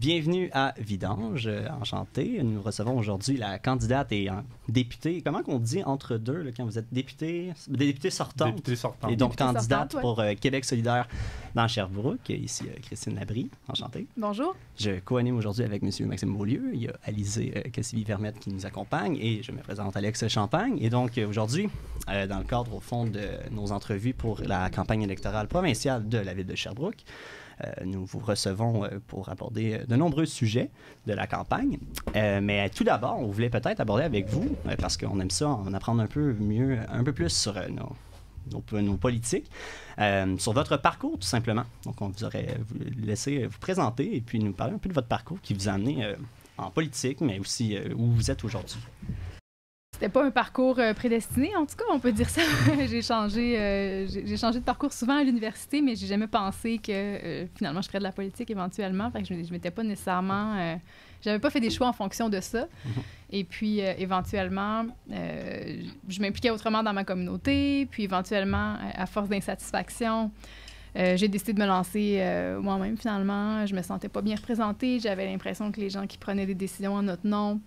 Bienvenue à Vidange, enchanté. Nous recevons aujourd'hui la candidate et députée. Comment qu'on dit entre deux là, quand vous êtes député sortante? Député sortante. Et donc Députée candidate sortante, pour Québec solidaire dans Sherbrooke. Ici Christine Labrie, enchantée. Bonjour. Je co-anime aujourd'hui avec M. Maxime Beaulieu. Il y a Alizée Cassivi-Vermette qui nous accompagne et je me présente Alex Champagne. Et donc aujourd'hui, dans le cadre au fond de nos entrevues pour la campagne électorale provinciale de la ville de Sherbrooke, nous vous recevons pour aborder de nombreux sujets de la campagne. Mais tout d'abord, on voulait peut-être aborder avec vous, parce qu'on aime ça, en apprendre un peu plus sur nos politiques, sur votre parcours, tout simplement. Donc, on vous aurait laissé vous présenter et puis nous parler un peu de votre parcours qui vous a amené en politique, mais aussi où vous êtes aujourd'hui. C'était pas un parcours prédestiné, en tout cas, on peut dire ça. J'ai changé de parcours souvent à l'université, mais j'ai jamais pensé que finalement je ferais de la politique éventuellement. Fait que je m'étais pas nécessairement... j'avais pas fait des choix en fonction de ça. Et puis, éventuellement, je m'impliquais autrement dans ma communauté. Puis, éventuellement, à force d'insatisfaction, j'ai décidé de me lancer moi-même, finalement. Je me sentais pas bien représentée. J'avais l'impression que les gens qui prenaient des décisions en notre nom,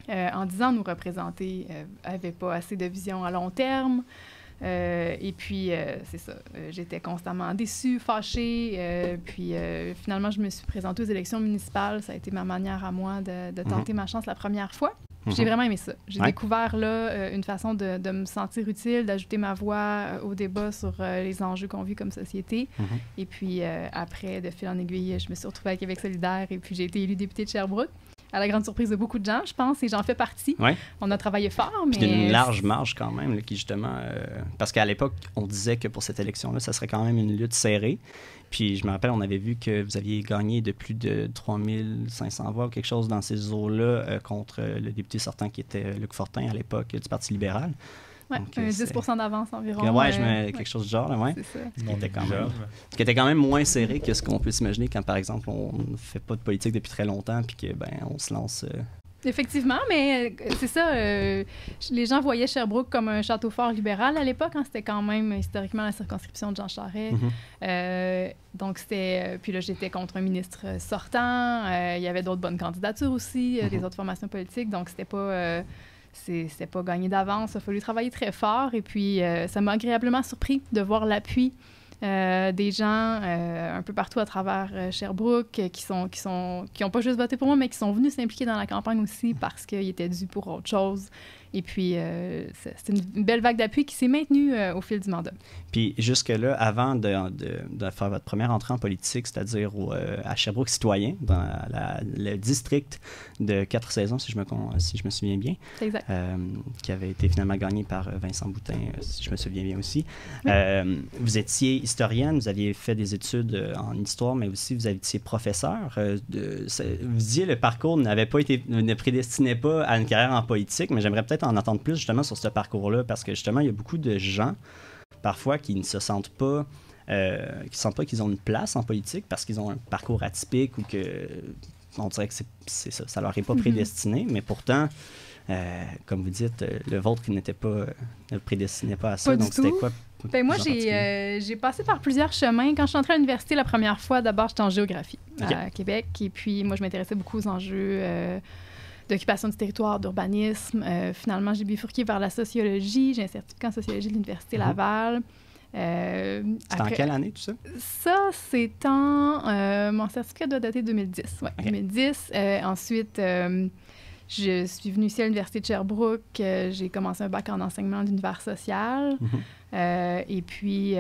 en disant nous représenter, n'avaient pas assez de vision à long terme. Et puis, c'est ça, j'étais constamment déçue, fâchée. Puis, finalement, je me suis présentée aux élections municipales. Ça a été ma manière à moi de tenter ma chance la première fois. J'ai vraiment aimé ça. J'ai découvert là une façon de me sentir utile, d'ajouter ma voix au débat sur les enjeux qu'on vit comme société. Et puis, après, de fil en aiguille, je me suis retrouvée à Québec solidaire et puis j'ai été élue députée de Sherbrooke. À la grande surprise de beaucoup de gens, je pense, et j'en fais partie. Ouais. On a travaillé fort, mais... Puis une large marge quand même, là, qui justement... parce qu'à l'époque, on disait que pour cette élection-là, ça serait quand même une lutte serrée. Puis je me rappelle, on avait vu que vous aviez gagné de plus de 3500 voix ou quelque chose dans ces eaux-là contre le député sortant qui était Luc Fortin à l'époque du Parti libéral. Oui, 10 d'avance environ. Oui, quelque chose du genre. Là, ouais. C'est ça. Ce qui était quand même moins serré que ce qu'on peut s'imaginer quand, par exemple, on ne fait pas de politique depuis très longtemps puis que on se lance... Effectivement, mais c'est ça. Les gens voyaient Sherbrooke comme un château fort libéral à l'époque. Hein, c'était quand même historiquement la circonscription de Jean Charest. Donc, c'était... puis là, j'étais contre un ministre sortant. Il y avait d'autres bonnes candidatures aussi, des autres formations politiques. Donc, c'était pas gagné d'avance. Il a fallu travailler très fort. Et puis, ça m'a agréablement surpris de voir l'appui des gens un peu partout à travers Sherbrooke qui ont pas juste voté pour moi, mais qui sont venus s'impliquer dans la campagne aussi parce qu'ils étaient dus pour autre chose. Et puis, c'est une belle vague d'appui qui s'est maintenue au fil du mandat. Puis jusque-là, avant de faire votre première entrée en politique, c'est-à-dire à Sherbrooke citoyen, dans le district de 4 saisons, si je me souviens bien, exact. Qui avait été finalement gagné par Vincent Boutin, si je me souviens bien aussi. Oui. Vous étiez historienne, vous aviez fait des études en histoire, mais aussi vous étiez professeur. Vous disiez le parcours ne prédestinait pas à une carrière en politique, mais j'aimerais peut-être en entendre plus justement sur ce parcours-là, parce que justement, il y a beaucoup de gens parfois qui ne se sentent pas, qu'ils ont une place en politique parce qu'ils ont un parcours atypique ou que on dirait que c'est ça, ça leur est pas prédestiné, mais pourtant, comme vous dites, le vôtre ne prédestinait pas à ça. Donc c'était quoi? Ben moi, j'ai passé par plusieurs chemins. Quand je suis entrée à l'université la première fois, d'abord, j'étais en géographie à Québec. Et puis, moi, je m'intéressais beaucoup aux enjeux d'occupation du territoire, d'urbanisme. Finalement, j'ai bifurqué vers la sociologie. J'ai un certificat en sociologie de l'Université Laval. C'est en quelle année, tout ça? Ça, c'est en... mon certificat doit dater de 2010. Oui, 2010. Ensuite, je suis venue ici à l'Université de Sherbrooke. J'ai commencé un bac en enseignement d'univers social. Et puis,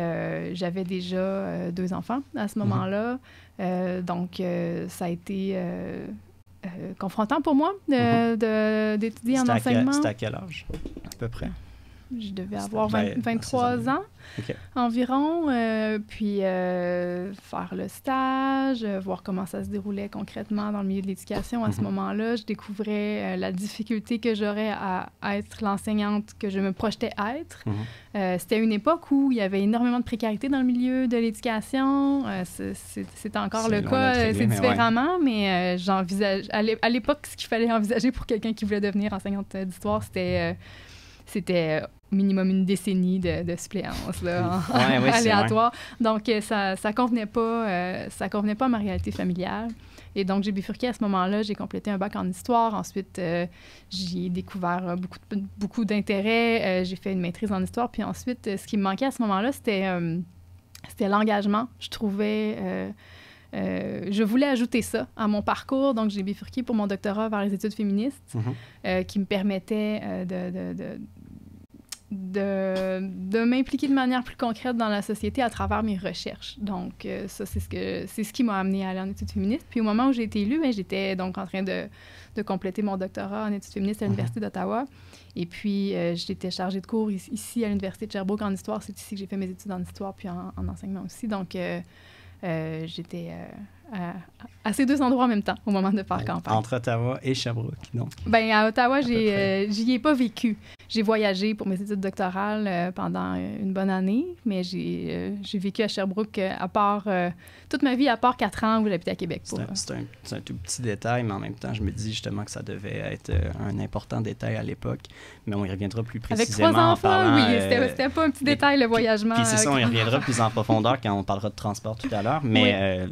j'avais déjà 2 enfants à ce moment-là. Donc, ça a été... confrontant pour moi d'étudier en enseignement. C'était à quel âge, à peu près? Je devais avoir 23 ans environ, puis faire le stage, voir comment ça se déroulait concrètement dans le milieu de l'éducation. À ce moment-là, je découvrais la difficulté que j'aurais à être l'enseignante que je me projetais être. C'était une époque où il y avait énormément de précarité dans le milieu de l'éducation. C'est encore le cas, c'est différemment, mais j'envisage... À l'époque, ce qu'il fallait envisager pour quelqu'un qui voulait devenir enseignante d'histoire, c'était minimum une décennie de suppléance là, aléatoire. Donc, ça convenait pas à ma réalité familiale. Et donc, j'ai bifurqué à ce moment-là. J'ai complété un bac en histoire. Ensuite, j'y ai découvert beaucoup d'intérêt. J'ai fait une maîtrise en histoire. Puis ensuite, ce qui me manquait à ce moment-là, c'était l'engagement. Je trouvais... je voulais ajouter ça à mon parcours, donc j'ai bifurqué pour mon doctorat vers les études féministes, qui me permettait de m'impliquer de manière plus concrète dans la société à travers mes recherches. Donc, ça, c'est ce qui m'a amenée à aller en études féministes. Puis au moment où j'ai été élue, j'étais donc en train de compléter mon doctorat en études féministes à l'Université d'Ottawa. Et puis, j'étais chargée de cours ici à l'Université de Sherbrooke en histoire. C'est ici que j'ai fait mes études en histoire puis en enseignement aussi. Donc, j'étais à ces deux endroits en même temps au moment de faire campagne. Entre Ottawa et Sherbrooke, donc. Bien, à Ottawa, j'y ai pas vécu. J'ai voyagé pour mes études doctorales pendant une bonne année, mais j'ai vécu à Sherbrooke à part toute ma vie, à part 4 ans où j'habitais à Québec. C'est un tout petit détail, mais en même temps, je me dis justement que ça devait être un important détail à l'époque, mais on y reviendra plus précisément. Avec 3 enfants, en parlant, oui, c'était pas un petit détail, le voyagement. Puis c'est ça, on y reviendra plus en profondeur quand on parlera de transport tout à l'heure, mais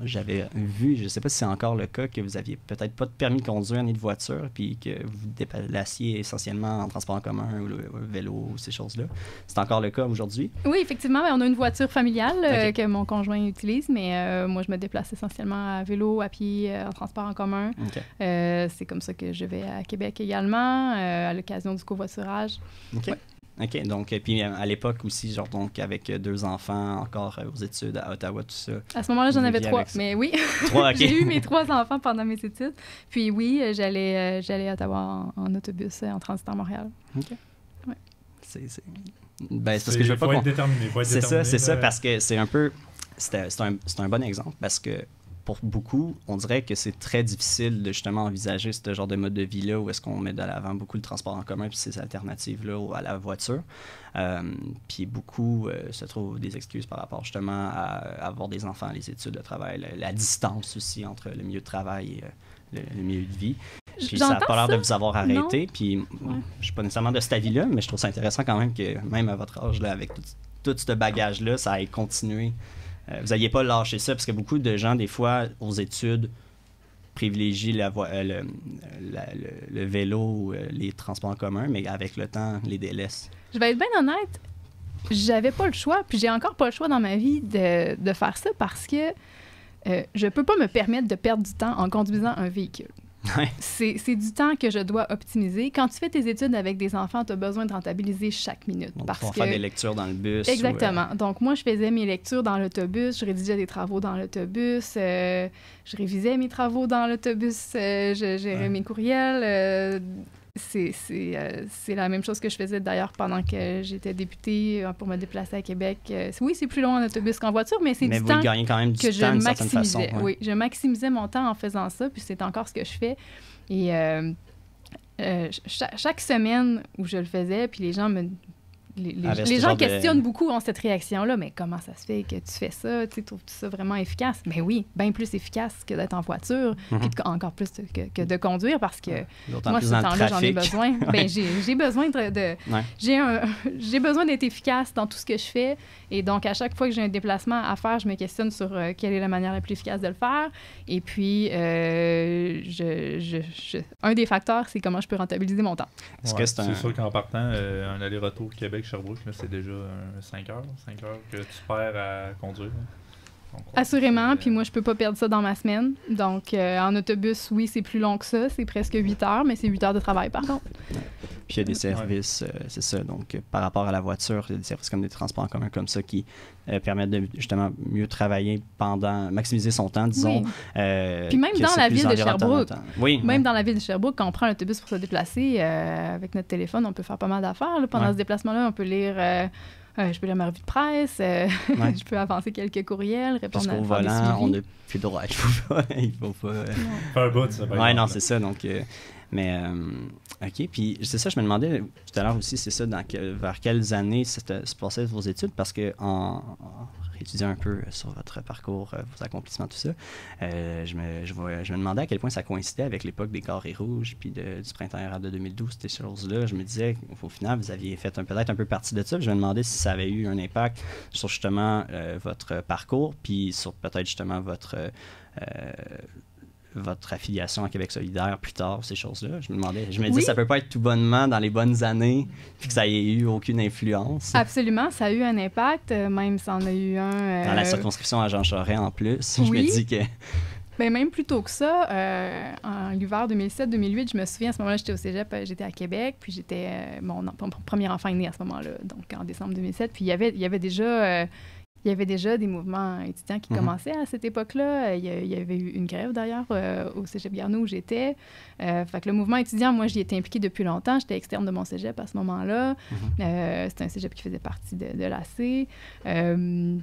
j'avais vu, je ne sais pas si c'est encore le cas, que vous aviez peut-être pas de permis de conduire ni de voiture, puis que vous déplaciez essentiellement en transport en commun ou le vélo ou ces choses-là. C'est encore le cas aujourd'hui? Oui, effectivement, on a une voiture familiale que mon conjoint utilise, mais moi, je me déplace essentiellement à vélo, à pied, en transport en commun. C'est comme ça que je vais à Québec également, à l'occasion du covoiturage. Ouais. OK. Donc, puis à l'époque aussi, genre, donc, avec 2 enfants encore aux études à Ottawa, tout ça. À ce moment-là, j'en avais 3, mais oui. 3, OK. J'ai eu mes 3 enfants pendant mes études. Puis oui, j'allais à Ottawa en autobus, en transit à Montréal. OK. Ouais. C'est parce que je veux pas qu'on... C'est ça, parce que c'est un peu... C'est un bon exemple, parce que pour beaucoup, on dirait que c'est très difficile de justement envisager ce genre de mode de vie-là où est-ce qu'on met de l'avant beaucoup le transport en commun puis ces alternatives-là à la voiture. Puis beaucoup se trouvent des excuses par rapport justement à avoir des enfants, les études, le travail, la distance aussi entre le milieu de travail et le milieu de vie. Puis ça n'a pas l'air de vous avoir arrêté. Puis je ne suis pas nécessairement de cet avis-là, mais je trouve ça intéressant quand même que même à votre âge, là, avec tout ce bagage-là, ça ait continué. Vous n'aviez pas lâché ça, parce que beaucoup de gens, des fois, aux études, privilégient le vélo ou les transports en commun, mais avec le temps, les délaissent. Je vais être bien honnête, j'avais pas le choix, puis j'ai encore pas le choix dans ma vie de faire ça parce que je peux pas me permettre de perdre du temps en conduisant un véhicule. Ouais. C'est du temps que je dois optimiser. Quand tu fais tes études avec des enfants, tu as besoin de rentabiliser chaque minute. Donc, pour faire des lectures dans le bus. Exactement. Donc, moi, je faisais mes lectures dans l'autobus, je rédigeais des travaux dans l'autobus, je révisais mes travaux dans l'autobus, je gérais mes courriels. C'est la même chose que je faisais d'ailleurs pendant que j'étais députée pour me déplacer à Québec. Oui, c'est plus long en autobus qu'en voiture, mais c'est du temps gagnez quand même du que temps, je maximisais. Oui, je maximisais mon temps en faisant ça, puis c'est encore ce que je fais. Et chaque semaine où je le faisais, puis les gens les gens questionnent beaucoup cette réaction-là. Mais comment ça se fait que tu fais ça? Trouves-tu ça vraiment efficace? Mais oui, bien plus efficace que d'être en voiture, puis encore plus que de conduire, parce que moi, ce temps-là, j'en ai besoin. J'ai besoin j'ai besoin d'être efficace dans tout ce que je fais. Et donc, à chaque fois que j'ai un déplacement à faire, je me questionne sur quelle est la manière la plus efficace de le faire. Et puis, un des facteurs, c'est comment je peux rentabiliser mon temps. C'est sûr qu'en partant, un aller-retour Québec-Sherbrooke, c'est déjà 5 heures que tu perds à conduire. Donc, assurément, puis moi, je peux pas perdre ça dans ma semaine. Donc, en autobus, oui, c'est plus long que ça. C'est presque 8 heures, mais c'est 8 heures de travail, par contre. Puis il y a des services, c'est ça. Donc, par rapport à la voiture, il y a des services comme des transports en commun comme ça qui permettent de justement mieux travailler maximiser son temps, disons. Oui. Puis même dans la ville de Sherbrooke. Même dans la ville de Sherbrooke, quand on prend l'autobus pour se déplacer, avec notre téléphone, on peut faire pas mal d'affaires. Là. Pendant ce déplacement-là, on peut lire... je peux lire ma revue de presse, je peux avancer quelques courriels, répondre à des volant, on n'a plus droit. Il faut pas. Faire un bout, ça. Oui, non, c'est ça. Donc, mais OK, puis c'est ça, je me demandais tout à l'heure aussi, c'est ça, vers quelles années se passaient vos études, parce que en étudiant un peu sur votre parcours, vos accomplissements, tout ça, je me demandais à quel point ça coïncidait avec l'époque des Carrés Rouges, puis du printemps érable de 2012, ces choses-là. Je me disais, au final, vous aviez fait peut-être un peu partie de ça, puis je me demandais si ça avait eu un impact sur justement votre parcours, puis sur peut-être justement votre affiliation à Québec solidaire plus tard, ces choses-là. Je me disais, ça peut pas être tout bonnement dans les bonnes années, puis que ça ait eu aucune influence. Absolument, ça a eu un impact, même si on a eu un... Dans la circonscription à Jean Charest, en plus, je me dis que... Bien, même plus tôt que ça, en l'hiver 2007-2008, je me souviens, à ce moment-là, j'étais au cégep, j'étais à Québec, puis j'étais... mon premier enfant est né à ce moment-là, donc en décembre 2007, puis il y avait déjà... Il y avait déjà des mouvements étudiants qui commençaient à cette époque-là. Il y avait eu une grève, d'ailleurs, au cégep Garneau où j'étais. Fait que le mouvement étudiant, moi, j'y étais impliquée depuis longtemps. J'étais externe de mon cégep à ce moment-là. C'était un cégep qui faisait partie de l'AC.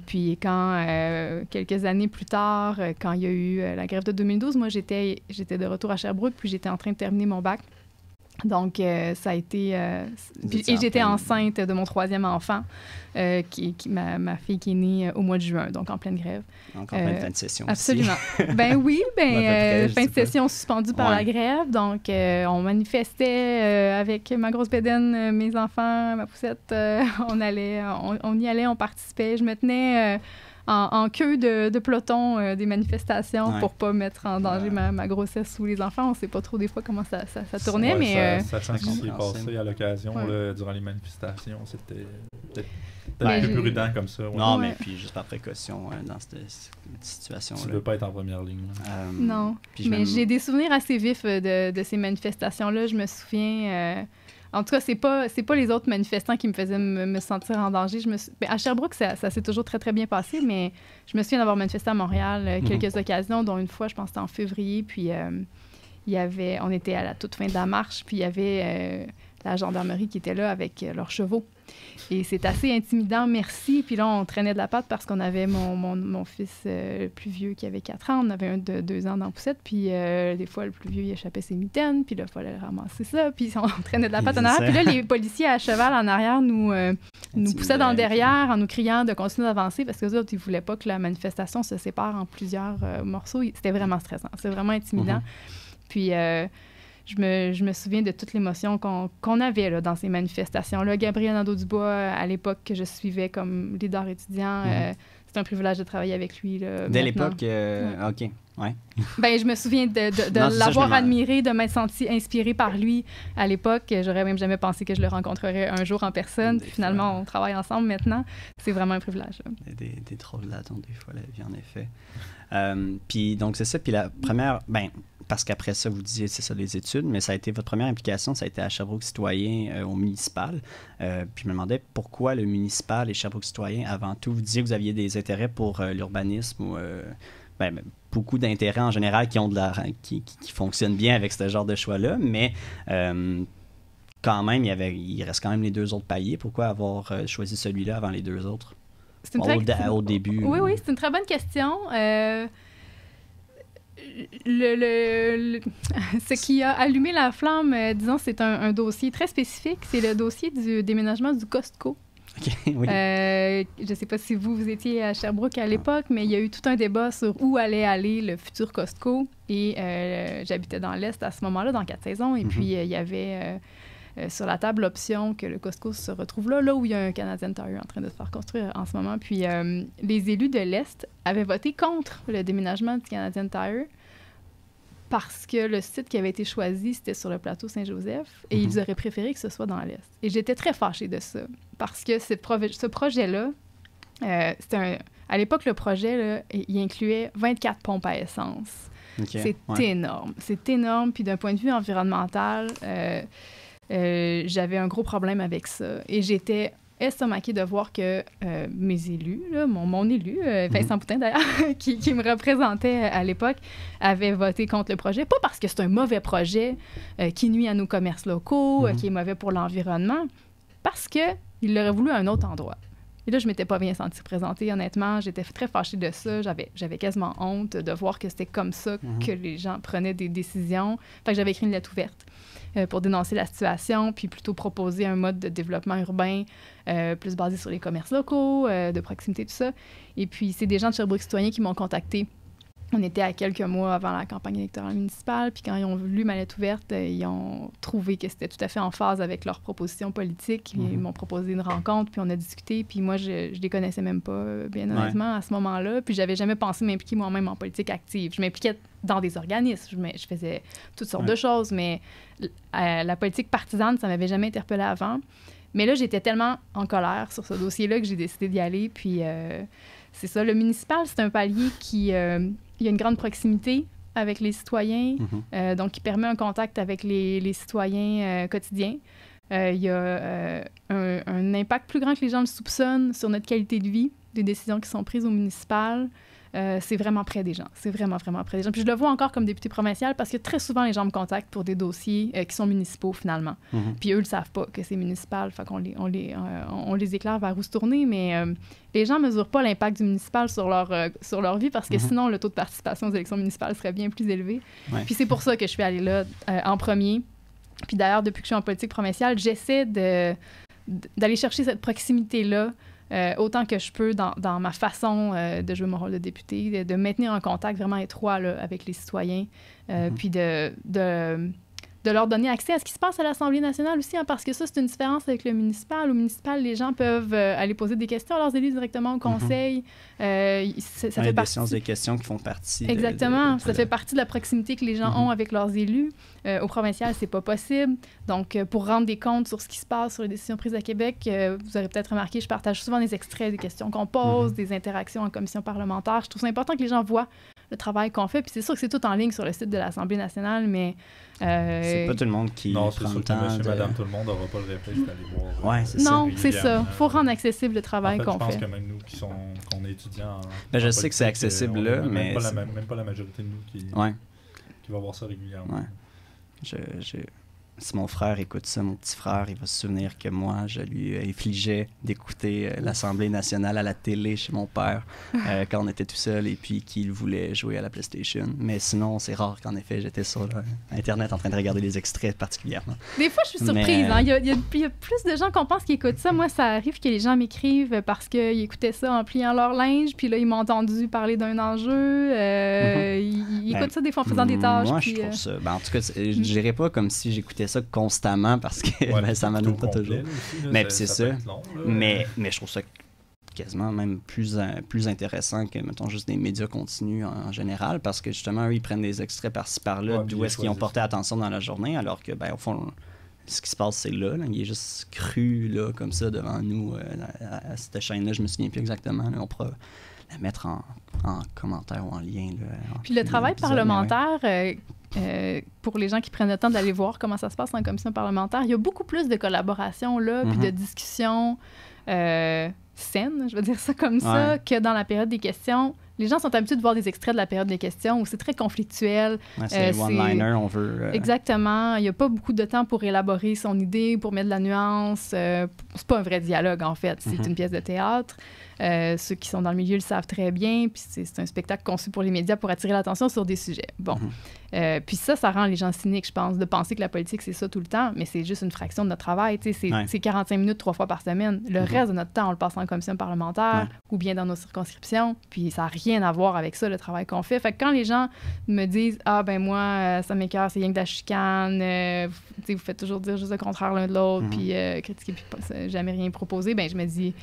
Puis quand, quelques années plus tard, quand il y a eu la grève de 2012, moi, j'étais de retour à Sherbrooke, puis j'étais en train de terminer mon bac. Donc, ça a été... et j'étais enceinte de mon 3e enfant, ma fille qui est née au mois de juin, donc en pleine grève. Donc, en pleine fin de session absolument. Aussi. Ben oui, fin de session suspendue par la grève. Donc, on manifestait avec ma grosse bédaine, mes enfants, ma poussette. On y allait, on participait. Je me tenais... en queue de peloton des manifestations pour pas mettre en danger ma grossesse ou les enfants. On sait pas trop des fois comment ça tournait, mais... Sachant ce qui s'est passé à l'occasion durant les manifestations, c'était peut-être un peu prudent comme ça. Non, mais puis juste par précaution dans cette situation-là. Tu veux pas être en première ligne. Non, mais j'ai des souvenirs assez vifs de ces manifestations-là. Je me souviens... En tout cas, c'est pas les autres manifestants qui me faisaient me sentir en danger. À Sherbrooke, ça s'est toujours très, très bien passé, mais je me souviens d'avoir manifesté à Montréal quelques occasions, dont une fois, je pense que c'était en février, puis on était à la toute fin de la marche, puis il y avait la gendarmerie qui était là avec leurs chevaux. Et c'est assez intimidant, merci. Puis là, on traînait de la patte parce qu'on avait mon fils le plus vieux qui avait 4 ans. On avait un de 2 ans dans la poussette. Puis des fois, le plus vieux, il échappait ses mitaines. Puis là, il fallait ramasser ça. Puis on traînait de la patte en arrière. Puis là, les policiers à cheval en arrière nous poussaient dans le derrière en nous criant de continuer d'avancer parce que les autres, ils ne voulaient pas que la manifestation se sépare en plusieurs morceaux. C'était vraiment stressant. C'était vraiment intimidant. Puis... Je me souviens de toute l'émotion qu'on avait là, dans ces manifestations-là. Gabriel Nadeau-Dubois, à l'époque que je suivais comme leader étudiant, c'était un privilège de travailler avec lui. Là, dès l'époque, OK, ouais. Ben, je me souviens de l'avoir admiré, de m'être sentie inspirée par lui à l'époque. J'aurais même jamais pensé que je le rencontrerais un jour en personne. Puis finalement, on travaille ensemble maintenant. C'est vraiment un privilège. Des drôles d'attentes, des fois, la vie, en effet. Puis donc, c'est ça. Puis la première... parce qu'après ça, vous disiez, c'est ça, les études, mais ça a été votre première implication, ça a été à Sherbrooke Citoyen au municipal. Puis je me demandais pourquoi le municipal et Sherbrooke Citoyen avant tout. Vous disiez que vous aviez des intérêts pour l'urbanisme ou beaucoup d'intérêts en général qui fonctionnent bien avec ce genre de choix-là, mais quand même, il reste quand même les 2 autres paliers. Pourquoi avoir choisi celui-là avant les 2 autres au début? Oui, c'est une très bonne question. Ce qui a allumé la flamme, disons, c'est un dossier très spécifique. C'est le dossier du déménagement du Costco. Okay, oui. Je ne sais pas si vous étiez à Sherbrooke à l'époque, mais il y a eu tout un débat sur où allait aller le futur Costco. Et j'habitais dans l'Est à ce moment-là, dans 4 saisons. Et puis, il y avait sur la table l'option que le Costco se retrouve là où il y a un Canadian Tire en train de se faire construire en ce moment. Puis, les élus de l'Est avaient voté contre le déménagement du Canadian Tire parce que le site qui avait été choisi, c'était sur le plateau Saint-Joseph, et ils auraient préféré que ce soit dans l'Est. Et j'étais très fâchée de ça, parce que ce projet-là, à l'époque, le projet, là, il incluait 24 pompes à essence. Okay, c'est énorme. C'est énorme, puis d'un point de vue environnemental, j'avais un gros problème avec ça. Et j'étais estomaquée de voir que mes élus, là, mon élu, Vincent Boutin d'ailleurs, qui me représentait à l'époque, avait voté contre le projet. Pas parce que c'est un mauvais projet qui nuit à nos commerces locaux, qui est mauvais pour l'environnement, parce qu'il l'aurait voulu à un autre endroit. Et là, je m'étais pas bien sentie représentée, honnêtement. J'étais très fâchée de ça. J'avais quasiment honte de voir que c'était comme ça que les gens prenaient des décisions. Fait que j'avais écrit une lettre ouverte pour dénoncer la situation, puis plutôt proposer un mode de développement urbain plus basé sur les commerces locaux, de proximité, tout ça. Et puis, c'est des gens de Sherbrooke Citoyen qui m'ont contacté. On était à quelques mois avant la campagne électorale municipale, puis quand ils ont lu ma lettre ouverte, ils ont trouvé que c'était tout à fait en phase avec leurs propositions politiques. Ils m'ont proposé une rencontre, puis on a discuté, puis moi, je les connaissais même pas, bien honnêtement, à ce moment-là. Puis j'avais jamais pensé m'impliquer moi-même en politique active. Je m'impliquais dans des organismes, je faisais toutes sortes de choses, mais la politique partisane, ça m'avait jamais interpellée avant. Mais là, j'étais tellement en colère sur ce dossier-là que j'ai décidé d'y aller, puis c'est ça. Le municipal, c'est un palier qui... il y a une grande proximité avec les citoyens, donc qui permet un contact avec les citoyens quotidiens. Il y a un impact plus grand que les gens le soupçonnent sur notre qualité de vie, des décisions qui sont prises au municipal. C'est vraiment près des gens. C'est vraiment, vraiment près des gens. Puis je le vois encore comme députée provinciale parce que très souvent, les gens me contactent pour des dossiers qui sont municipaux, finalement. Puis eux, ils ne savent pas que c'est municipal. Fait qu'on on les éclaire vers où se tourner, mais les gens ne mesurent pas l'impact du municipal sur leur vie parce que sinon, le taux de participation aux élections municipales serait bien plus élevé. Puis c'est pour ça que je suis allée là en premier. Puis d'ailleurs, depuis que je suis en politique provinciale, j'essaie d'aller chercher cette proximité-là autant que je peux dans ma façon de jouer mon rôle de député, de maintenir un contact vraiment étroit là, avec les citoyens, puis de leur donner accès à ce qui se passe à l'Assemblée nationale aussi, hein, parce que ça, c'est une différence avec le municipal. Au municipal, les gens peuvent aller poser des questions à leurs élus directement au conseil. Ça fait des séances de questions qui font partie. Exactement. Ça fait partie de la proximité que les gens ont avec leurs élus. Au provincial, c'est pas possible. Donc, pour rendre des comptes sur ce qui se passe, sur les décisions prises à Québec, vous aurez peut-être remarqué, je partage souvent des extraits des questions qu'on pose, des interactions en commission parlementaire. Je trouve ça important que les gens voient le travail qu'on fait. Puis c'est sûr que c'est tout en ligne sur le site de l'Assemblée nationale, mais... c'est pas tout le monde qui prend le temps monsieur, madame, tout le monde n'aura pas le réflexe d'aller voir. Ouais, c'est non, c'est ça. Il faut rendre accessible le travail qu'on fait. Je pense que même nous qu'on est étudiants... je sais que c'est accessible là, mais... Même pas la majorité de nous qui va voir ça régulièrement. Si mon frère écoute ça, mon petit frère, il va se souvenir que moi, je lui infligeais d'écouter l'Assemblée nationale à la télé chez mon père quand on était tout seul et puis qu'il voulait jouer à la PlayStation. Mais sinon, c'est rare qu'en effet, j'étais sur Internet en train de regarder les extraits particulièrement. Des fois, je suis surprise. Il y a plus de gens qu'on pense qui écoutent ça. Moi, ça arrive que les gens m'écrivent parce qu'ils écoutaient ça en pliant leur linge, puis là, ils m'ont entendu parler d'un enjeu. Ils écoutent ça des fois en faisant des tâches. Moi, je trouve ça... en tout cas, je dirais pas comme si j'écoutais ça constamment parce que ça m'amène pas toujours. Aussi, là, mais c'est ça. Long, mais je trouve ça quasiment même plus intéressant que, mettons, juste des médias continus en général parce que justement, eux, ils prennent des extraits par-ci par-là d'où est-ce qu'ils ont porté attention dans la journée alors que, au fond, ce qui se passe, c'est là. Il est juste cru, là, comme ça, devant nous, à cette chaîne-là. Je me souviens plus exactement. Là, on pourra la mettre en commentaire ou en lien. Là, puis le travail parlementaire... pour les gens qui prennent le temps d'aller voir comment ça se passe en commission parlementaire, il y a beaucoup plus de collaboration là, puis de discussions saines, je vais dire ça comme ça, que dans la période des questions. Les gens sont habitués de voir des extraits de la période des questions où c'est très conflictuel. C'est one-liner, on veut... Exactement. Il n'y a pas beaucoup de temps pour élaborer son idée, pour mettre de la nuance. C'est pas un vrai dialogue, en fait. C'est une pièce de théâtre. Ceux qui sont dans le milieu le savent très bien. Puis c'est un spectacle conçu pour les médias pour attirer l'attention sur des sujets. Bon. Puis ça rend les gens cyniques, je pense, de penser que la politique, c'est ça tout le temps. Mais c'est juste une fraction de notre travail. C'est 45 minutes 3 fois par semaine. Le reste de notre temps, on le passe en commission parlementaire ou bien dans nos circonscriptions. Puis ça n'a rien à voir avec ça, le travail qu'on fait. Fait que quand les gens me disent « Ah, ben moi, ça m'écoeure, c'est rien que de la chicane. Vous faites toujours dire juste le contraire l'un de l'autre, puis critiquer, puis jamais rien proposer. » Ben je me dis...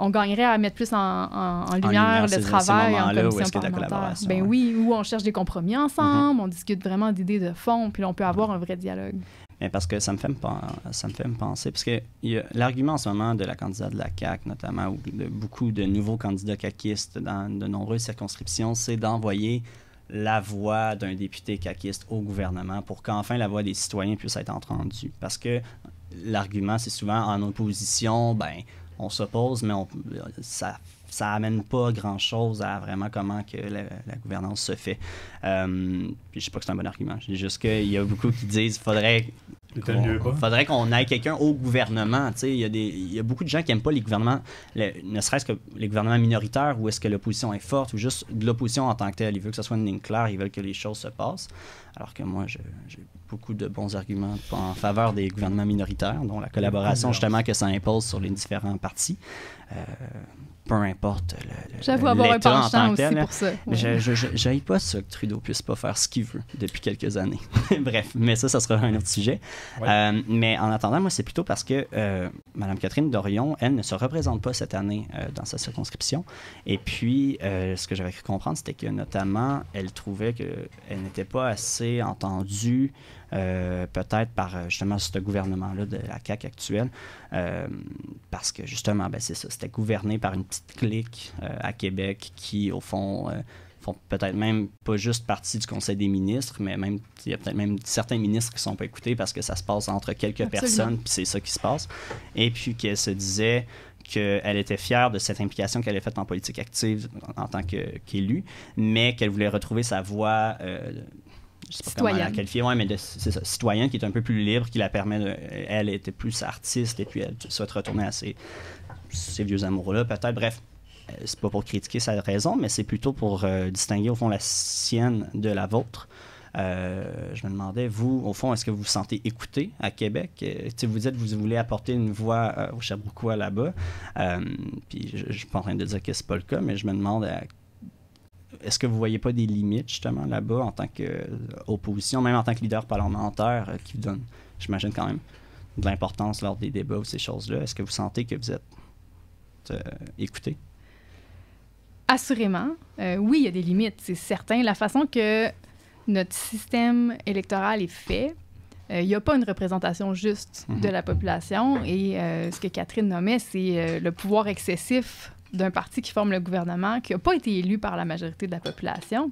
on gagnerait à mettre plus en lumière le travail en commission parlementaire. Ben oui, où on cherche des compromis ensemble, on discute vraiment d'idées de fond, puis là, on peut avoir un vrai dialogue. Mais parce que ça me fait me penser, parce que l'argument en ce moment de la candidate de la CAQ, notamment, ou de beaucoup de nouveaux candidats caquistes dans de nombreuses circonscriptions, c'est d'envoyer la voix d'un député caquiste au gouvernement pour qu'enfin la voix des citoyens puisse être entendue. Parce que l'argument, c'est souvent en opposition, on s'oppose, mais ça amène pas grand-chose à vraiment comment que la gouvernance se fait. Puis je sais pas que c'est un bon argument. Je dis juste qu'il y a beaucoup qui disent qu'il faudrait faudrait qu'on ait quelqu'un au gouvernement. Il y a beaucoup de gens qui n'aiment pas les gouvernements, ne serait-ce que les gouvernements minoritaires où est-ce que l'opposition est forte ou juste de l'opposition en tant que telle. Ils veulent que ce soit une ligne claire, ils veulent que les choses se passent. Alors que moi, j'ai beaucoup de bons arguments en faveur des gouvernements minoritaires, dont la collaboration justement que ça impose sur les différents partis. Peu importe j'avoue avoir un penchant aussi pour ça. Ouais. Je n'aille pas ça que Trudeau puisse pas faire ce qu'il veut depuis quelques années. Bref, mais ça sera un autre sujet. Ouais. Mais en attendant, moi, c'est plutôt parce que Mme Catherine Dorion, elle, ne se représente pas cette année dans sa circonscription. Et puis, ce que j'avais cru comprendre, c'était que notamment, elle trouvait qu'elle n'était pas assez entendue peut-être par justement ce gouvernement-là de la CAQ actuelle, parce que justement, c'est ça, c'était gouverné par une petite clique à Québec qui, au fond, font peut-être même pas juste partie du Conseil des ministres, mais même il y a peut-être même certains ministres qui ne sont pas écoutés parce que ça se passe entre quelques personnes, puis c'est ça qui se passe. Et puis qu'elle se disait qu'elle était fière de cette implication qu'elle a faite en politique active en tant qu'élue, mais qu'elle voulait retrouver sa voix... je sais pas comment la qualifier, mais c'est ça, citoyenne qui est un peu plus libre, qui la permet elle était plus artiste et puis elle souhaite retourner à ses vieux amours-là, peut-être. Bref, c'est pas pour critiquer sa raison, mais c'est plutôt pour distinguer, au fond, la sienne de la vôtre. Je me demandais, vous, au fond, est-ce que vous vous sentez écouté à Québec? Vous dites que vous voulez apporter une voix aux Sherbrookeois là-bas. Puis je suis pas en train de dire que c'est pas le cas, mais je me demande... Est-ce que vous ne voyez pas des limites, justement, là-bas, en tant qu'opposition, même en tant que leader parlementaire, qui donne, j'imagine, quand même, de l'importance lors des débats ou ces choses-là? Est-ce que vous sentez que vous êtes écouté? Assurément. Oui, il y a des limites, c'est certain. La façon que notre système électoral est fait, il n'y a pas une représentation juste de la population. Et ce que Catherine nommait, c'est le pouvoir excessif d'un parti qui forme le gouvernement, qui n'a pas été élu par la majorité de la population,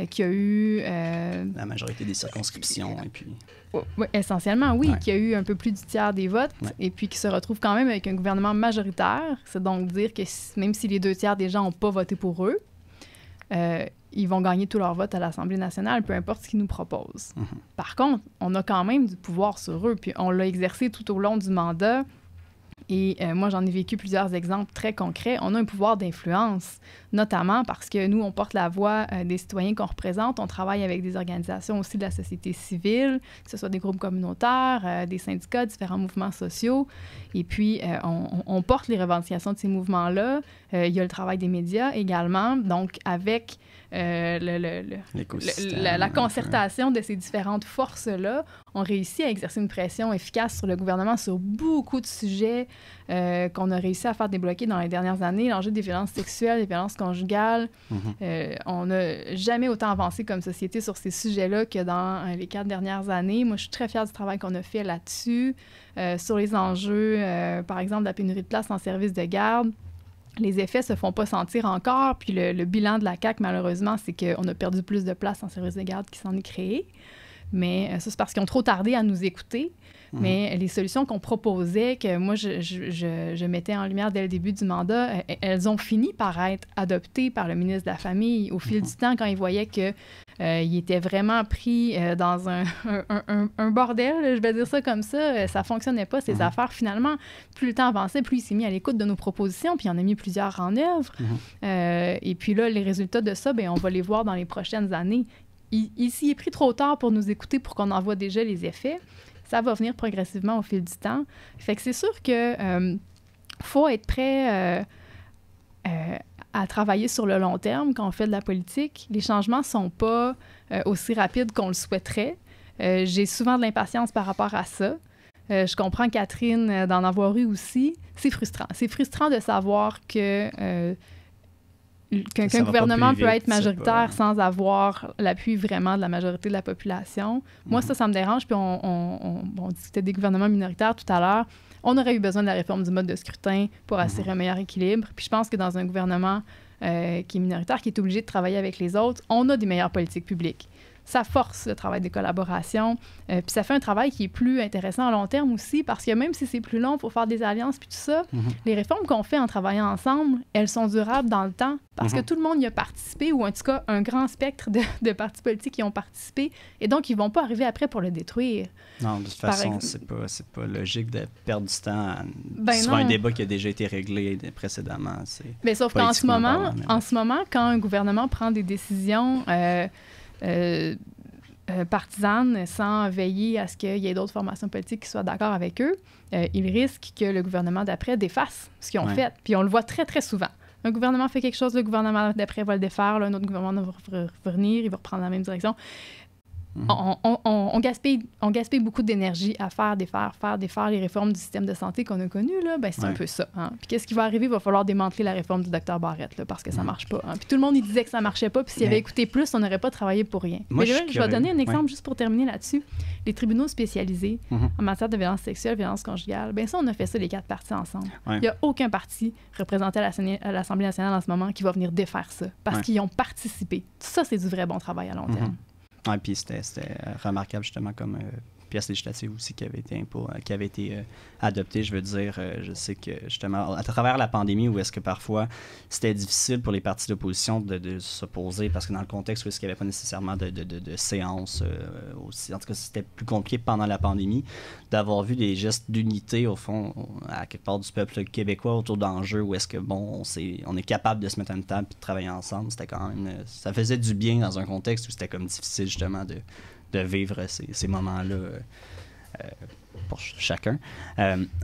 qui a eu... la majorité des circonscriptions, et puis... Oui, essentiellement, oui, qui a eu un peu plus du tiers des votes, et puis qui se retrouve quand même avec un gouvernement majoritaire. C'est donc dire que même si les 2 tiers des gens n'ont pas voté pour eux, ils vont gagner tous leurs votes à l'Assemblée nationale, peu importe ce qu'ils nous proposent. Par contre, on a quand même du pouvoir sur eux, puis on l'a exercé tout au long du mandat. Et moi, j'en ai vécu plusieurs exemples très concrets. On a un pouvoir d'influence, notamment parce que nous, on porte la voix des citoyens qu'on représente. On travaille avec des organisations aussi de la société civile, que ce soit des groupes communautaires, des syndicats, différents mouvements sociaux. Et puis, on porte les revendications de ces mouvements-là. Il y a le travail des médias également. Donc, avec la concertation de ces différentes forces-là, on réussit à exercer une pression efficace sur le gouvernement sur beaucoup de sujets qu'on a réussi à faire débloquer dans les dernières années. L'enjeu des violences sexuelles, des violences conjugales. On n'a jamais autant avancé comme société sur ces sujets-là que dans les 4 dernières années. Moi, je suis très fière du travail qu'on a fait là-dessus. Sur les enjeux, par exemple, de la pénurie de place en service de garde. Les effets se font pas sentir encore, puis le bilan de la CAQ, malheureusement, c'est qu'on a perdu plus de place en service de garde qui s'en est créé. Mais ça, c'est parce qu'ils ont trop tardé à nous écouter. Mais les solutions qu'on proposait, que moi, je mettais en lumière dès le début du mandat, elles ont fini par être adoptées par le ministre de la Famille au fil du temps, quand il voyait que il était vraiment pris dans un bordel, je vais dire ça comme ça. Ça fonctionnait pas, ces affaires. Finalement, plus le temps avançait, plus il s'est mis à l'écoute de nos propositions, puis il en a mis plusieurs en œuvre. Et puis là, les résultats de ça, on va les voir dans les prochaines années. Il s'y est pris trop tard pour nous écouter, pour qu'on en voit déjà les effets. Ça va venir progressivement au fil du temps. Fait que c'est sûr que faut être prêt à travailler sur le long terme quand on fait de la politique. Les changements ne sont pas aussi rapides qu'on le souhaiterait. J'ai souvent de l'impatience par rapport à ça. Je comprends Catherine d'en avoir eu aussi. C'est frustrant. C'est frustrant de savoir qu'un gouvernement peut être majoritaire sans avoir l'appui vraiment de la majorité de la population. Moi, ça me dérange. Puis on discutait des gouvernements minoritaires tout à l'heure. On aurait eu besoin de la réforme du mode de scrutin pour assurer un meilleur équilibre. Puis je pense que dans un gouvernement qui est minoritaire, qui est obligé de travailler avec les autres, on a des meilleures politiques publiques. ça force le travail de collaboration. Puis ça fait un travail qui est plus intéressant à long terme aussi, parce que même si c'est plus long pour faire des alliances puis tout ça, les réformes qu'on fait en travaillant ensemble, elles sont durables dans le temps, parce que tout le monde y a participé, ou en tout cas un grand spectre de partis politiques qui ont participé, et donc ils vont pas arriver après pour le détruire. Non, de toute façon, c'est pas logique de perdre du temps sur un débat qui a déjà été réglé précédemment. Mais sauf qu'en ce moment, quand un gouvernement prend des décisions partisanes sans veiller à ce qu'il y ait d'autres formations politiques qui soient d'accord avec eux, il risque que le gouvernement d'après défasse ce qu'ils ont fait. Puis on le voit très, très souvent. Un gouvernement fait quelque chose, le gouvernement d'après va le défaire, là, un autre gouvernement va revenir, il va reprendre la même direction. On gaspille beaucoup d'énergie à faire défaire les réformes du système de santé qu'on a connues. Là, ben, c'est un peu ça. Hein. Puis qu'est-ce qui va arriver? Il va falloir démanteler la réforme du Dr Barrette là, parce que ça marche pas. Hein. Puis tout le monde il disait que ça marchait pas, puis s'il avait écouté plus, on n'aurait pas travaillé pour rien. Moi, mais je vais donner un exemple juste pour terminer là-dessus. Les tribunaux spécialisés en matière de violence sexuelle, violence conjugale, bien ça, on a fait ça les 4 partis ensemble. Il n'y a aucun parti représenté à l'Assemblée nationale en ce moment qui va venir défaire ça, parce qu'ils ont participé. Ça, c'est du vrai bon travail à long terme. Oui, puis c'était remarquable justement comme pièce législative aussi qui avait été adoptée. Je veux dire, je sais que justement, à travers la pandémie, où est-ce que parfois c'était difficile pour les partis d'opposition de s'opposer, parce que dans le contexte où est-ce qu'il n'y avait pas nécessairement de séance aussi, en tout cas, c'était plus compliqué pendant la pandémie, d'avoir vu des gestes d'unité, au fond, à quelque part du peuple québécois autour d'enjeux où est-ce que, bon, on est capable de se mettre à une table et de travailler ensemble. C'était quand même... ça faisait du bien dans un contexte où c'était comme difficile, justement, de vivre ces moments-là pour chacun.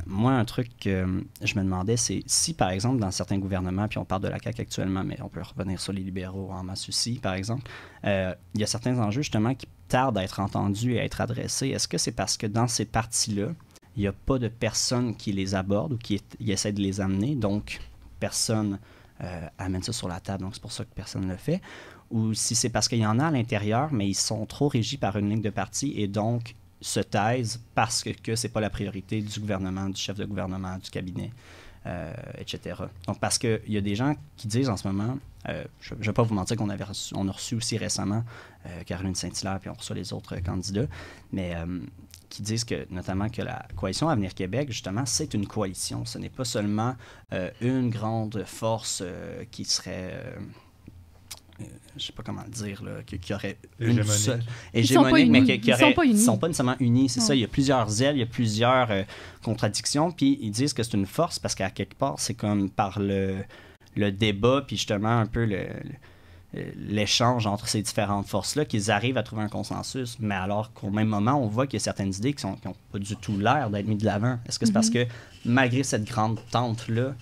Moi, un truc que je me demandais, c'est si, par exemple, dans certains gouvernements, puis on parle de la CAQ actuellement, mais on peut revenir sur les libéraux en masse aussi, par exemple, il y a certains enjeux, justement, qui tardent à être entendus et à être adressés. Est-ce que c'est parce que dans ces partis-là, il n'y a pas de personnes qui les abordent ou qui essaient de les amener, donc personne amène ça sur la table, donc c'est pour ça que personne ne le fait, ou si c'est parce qu'il y en a à l'intérieur, mais ils sont trop régis par une ligne de parti et donc se taisent parce que c'est pas la priorité du gouvernement, du chef de gouvernement, du cabinet, etc. Donc, parce qu'il y a des gens qui disent en ce moment, je ne vais pas vous mentir qu'on a reçu aussi récemment Caroline Saint-Hilaire, puis on reçoit les autres candidats, mais qui disent que, notamment, que la coalition Avenir Québec, justement, c'est une coalition. Ce n'est pas seulement une grande force qui serait... je sais pas comment le dire, là, qui aurait une seule hégémonique, mais qui sont pas nécessairement unis. C'est ça, il y a plusieurs ailes, il y a plusieurs contradictions, puis ils disent que c'est une force parce qu'à quelque part, c'est comme par le débat, puis justement un peu l'échange entre ces différentes forces-là qu'ils arrivent à trouver un consensus, mais alors qu'au même moment, on voit qu'il y a certaines idées qui n'ont pas du tout l'air d'être mises de l'avant. Est-ce que c'est parce que, malgré cette grande tente-là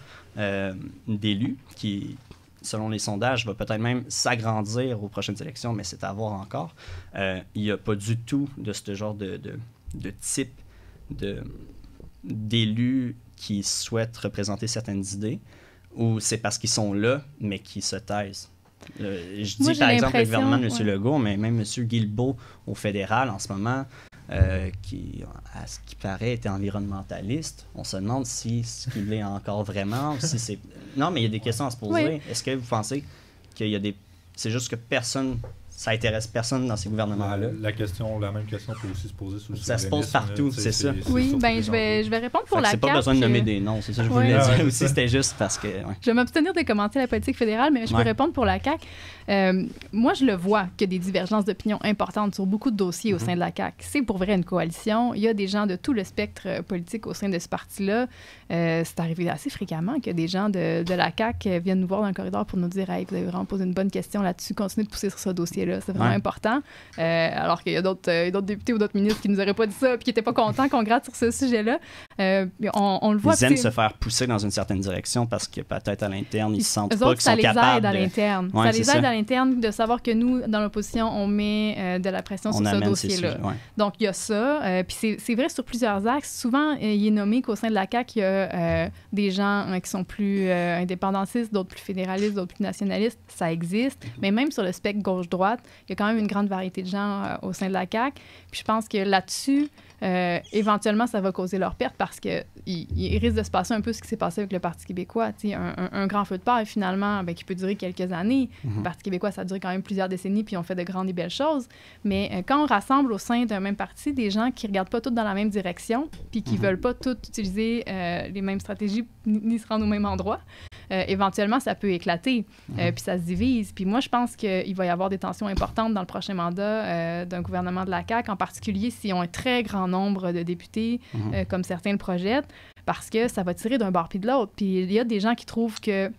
d'élus, qui, selon les sondages, va peut-être même s'agrandir aux prochaines élections, mais c'est à voir encore, il n'y a pas du tout de ce genre de type d'élus qui souhaitent représenter certaines idées, ou c'est parce qu'ils sont là, mais qui se taisent? Je dis par exemple le gouvernement de M. Legault, mais même M. Guilbeault au fédéral en ce moment, qui, à ce qui paraît, était environnementaliste. On se demande ce qu'il l'est encore vraiment. Si c'est... Non, mais il y a des questions à se poser. Oui. Est-ce que vous pensez qu'il y a des... C'est juste que ça intéresse personne dans ces gouvernements-là? La même question peut aussi se poser sur le ça se pose partout, c'est ça. Oui, bien, je vais répondre pour la CAQ. C'est pas besoin de nommer des noms, c'est ça que je voulais dire aussi. C'était juste parce que... Ouais. Je vais m'abstenir de commenter la politique fédérale, mais je peux répondre pour la CAQ. Moi, je le vois qu'il y a des divergences d'opinion importantes sur beaucoup de dossiers au sein de la CAQ. C'est pour vrai une coalition. Il y a des gens de tout le spectre politique au sein de ce parti-là. C'est arrivé assez fréquemment que des gens de la CAQ viennent nous voir dans le corridor pour nous dire « Hey, vous avez vraiment posé une bonne question là-dessus. Continuez de pousser sur ce dossier-là. C'est vraiment important. » Alors qu'il y a d'autres députés ou d'autres ministres qui nous auraient pas dit ça puis qui n'étaient pas contents qu'on gratte sur ce sujet-là. On le voit. Ils aiment se faire pousser dans une certaine direction parce que peut-être à l'interne, ils se sentent pas qu'ils sont capables. Ça les aide à l'interne. Ça les aide à l'interne de savoir que nous, dans l'opposition, on met de la pression sur ce dossier-là. Donc, il y a ça. Puis c'est vrai sur plusieurs axes. Souvent, il est nommé qu'au sein de la CAQ, il y a des gens qui sont plus indépendantistes, d'autres plus fédéralistes, d'autres plus nationalistes. Ça existe. Mais même sur le spectre gauche-droite, droite. Il y a quand même une grande variété de gens au sein de la CAQ. Puis je pense que là-dessus, éventuellement, ça va causer leur perte parce qu'il risque de se passer un peu ce qui s'est passé avec le Parti québécois. Un grand feu de paille, finalement, qui peut durer quelques années. Le Parti québécois, ça a duré quand même plusieurs décennies, puis on fait de grandes et belles choses. Mais quand on rassemble au sein d'un même parti des gens qui ne regardent pas tous dans la même direction, puis qui ne veulent pas tous utiliser les mêmes stratégies ni se rendre au même endroit, éventuellement, ça peut éclater, puis ça se divise. Puis moi, je pense qu'il va y avoir des tensions importantes dans le prochain mandat d'un gouvernement de la CAQ, en particulier s'ils ont un très grand nombre de députés, comme certains le projettent, parce que ça va tirer d'un bord puis de l'autre. Puis il y a des gens qui trouvent que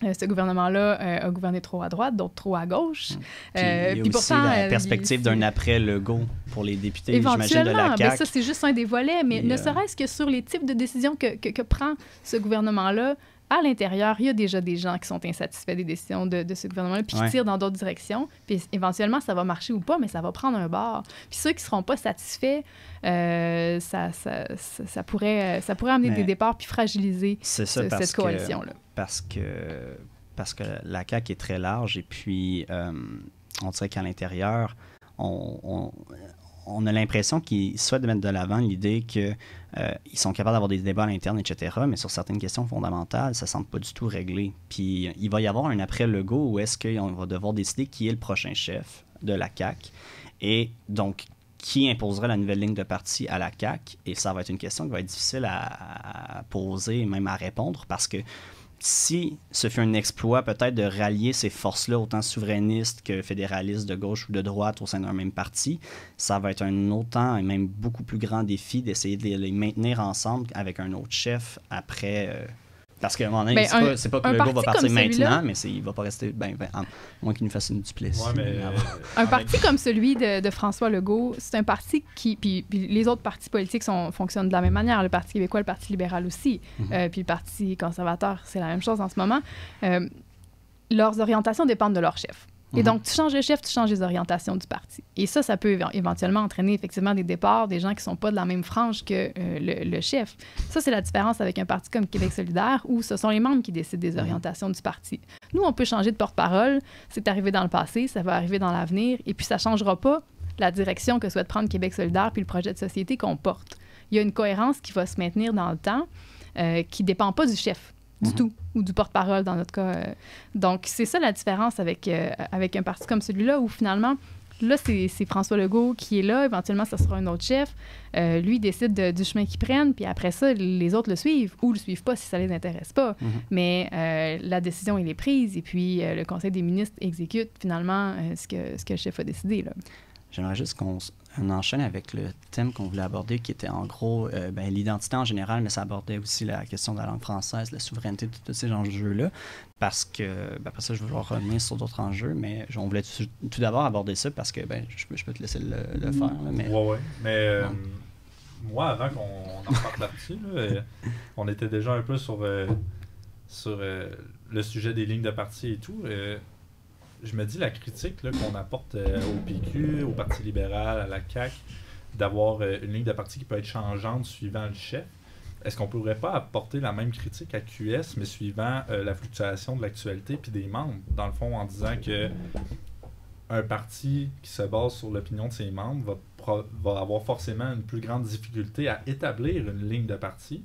ce gouvernement-là a gouverné trop à droite, d'autres trop à gauche. Puis il y a aussi pourtant, la perspective d'un après-Legault pour les députés, j'imagine, de la CAQ. Ça, c'est juste un des volets, mais ne serait-ce que sur les types de décisions que prend ce gouvernement-là, à l'intérieur, il y a déjà des gens qui sont insatisfaits des décisions de ce gouvernement-là, puis qui tirent dans d'autres directions. Puis éventuellement, ça va marcher ou pas, mais ça va prendre un bord. Puis ceux qui ne seront pas satisfaits, ça pourrait amener des départs puis fragiliser cette coalition-là. Parce que la CAQ est très large et puis on dirait qu'à l'intérieur, on a l'impression qu'ils souhaitent mettre de l'avant l'idée qu'ils sont capables d'avoir des débats à l'interne, etc., mais sur certaines questions fondamentales, ça ne semble pas du tout réglé. Puis il va y avoir un après-Legault où est-ce qu'on va devoir décider qui est le prochain chef de la CAQ et donc qui imposera la nouvelle ligne de parti à la CAQ. Et ça va être une question qui va être difficile à poser et même à répondre parce que si ce fut un exploit peut-être de rallier ces forces-là, autant souverainistes que fédéralistes de gauche ou de droite au sein d'un même parti, ça va être un autant et même beaucoup plus grand défi d'essayer de les maintenir ensemble avec un autre chef après... Parce qu'à un moment donné, c'est pas que Legault va partir maintenant, mais il va pas rester... à moins qu'il nous fasse une Duplessis. Un parti comme celui de François Legault, c'est un parti qui... Puis les autres partis politiques fonctionnent de la même manière. Le Parti québécois, le Parti libéral aussi. Puis le Parti conservateur, c'est la même chose en ce moment. Leurs orientations dépendent de leur chef. Et donc, tu changes de chef, tu changes les orientations du parti. Et ça peut éventuellement entraîner effectivement des départs, des gens qui ne sont pas de la même frange que le chef. Ça, c'est la différence avec un parti comme Québec solidaire, où ce sont les membres qui décident des orientations du parti. Nous, on peut changer de porte-parole. C'est arrivé dans le passé, ça va arriver dans l'avenir. Et puis, ça ne changera pas la direction que souhaite prendre Québec solidaire puis le projet de société qu'on porte. Il y a une cohérence qui va se maintenir dans le temps, qui ne dépend pas du chef. Du tout, ou du porte-parole dans notre cas. Donc, c'est ça la différence avec un parti comme celui-là, où finalement, là, c'est François Legault qui est là, éventuellement, ça sera un autre chef. Lui, il décide du chemin qu'il prenne, puis après ça, les autres le suivent, ou le suivent pas si ça les intéresse pas. Mais la décision, elle est prise, et puis le Conseil des ministres exécute finalement ce que le chef a décidé, là. J'aimerais juste qu'on enchaîne avec le thème qu'on voulait aborder, qui était en gros l'identité en général, mais ça abordait aussi la question de la langue française, la souveraineté, tous ces enjeux-là. Parce que, après ça, je vais vouloir revenir sur d'autres enjeux, mais on voulait tout d'abord aborder ça parce que je peux te laisser le faire. Là, mais... Oui. Mais moi, avant qu'on en parte là-dessus, on était déjà un peu sur le sujet des lignes de parti et tout. Je me dis, la critique là, qu'on apporte au PQ, au Parti libéral, à la CAQ, d'avoir une ligne de parti qui peut être changeante suivant le chef, est-ce qu'on ne pourrait pas apporter la même critique à QS, mais suivant la fluctuation de l'actualité puis des membres, dans le fond, en disant que un parti qui se base sur l'opinion de ses membres va avoir forcément une plus grande difficulté à établir une ligne de parti.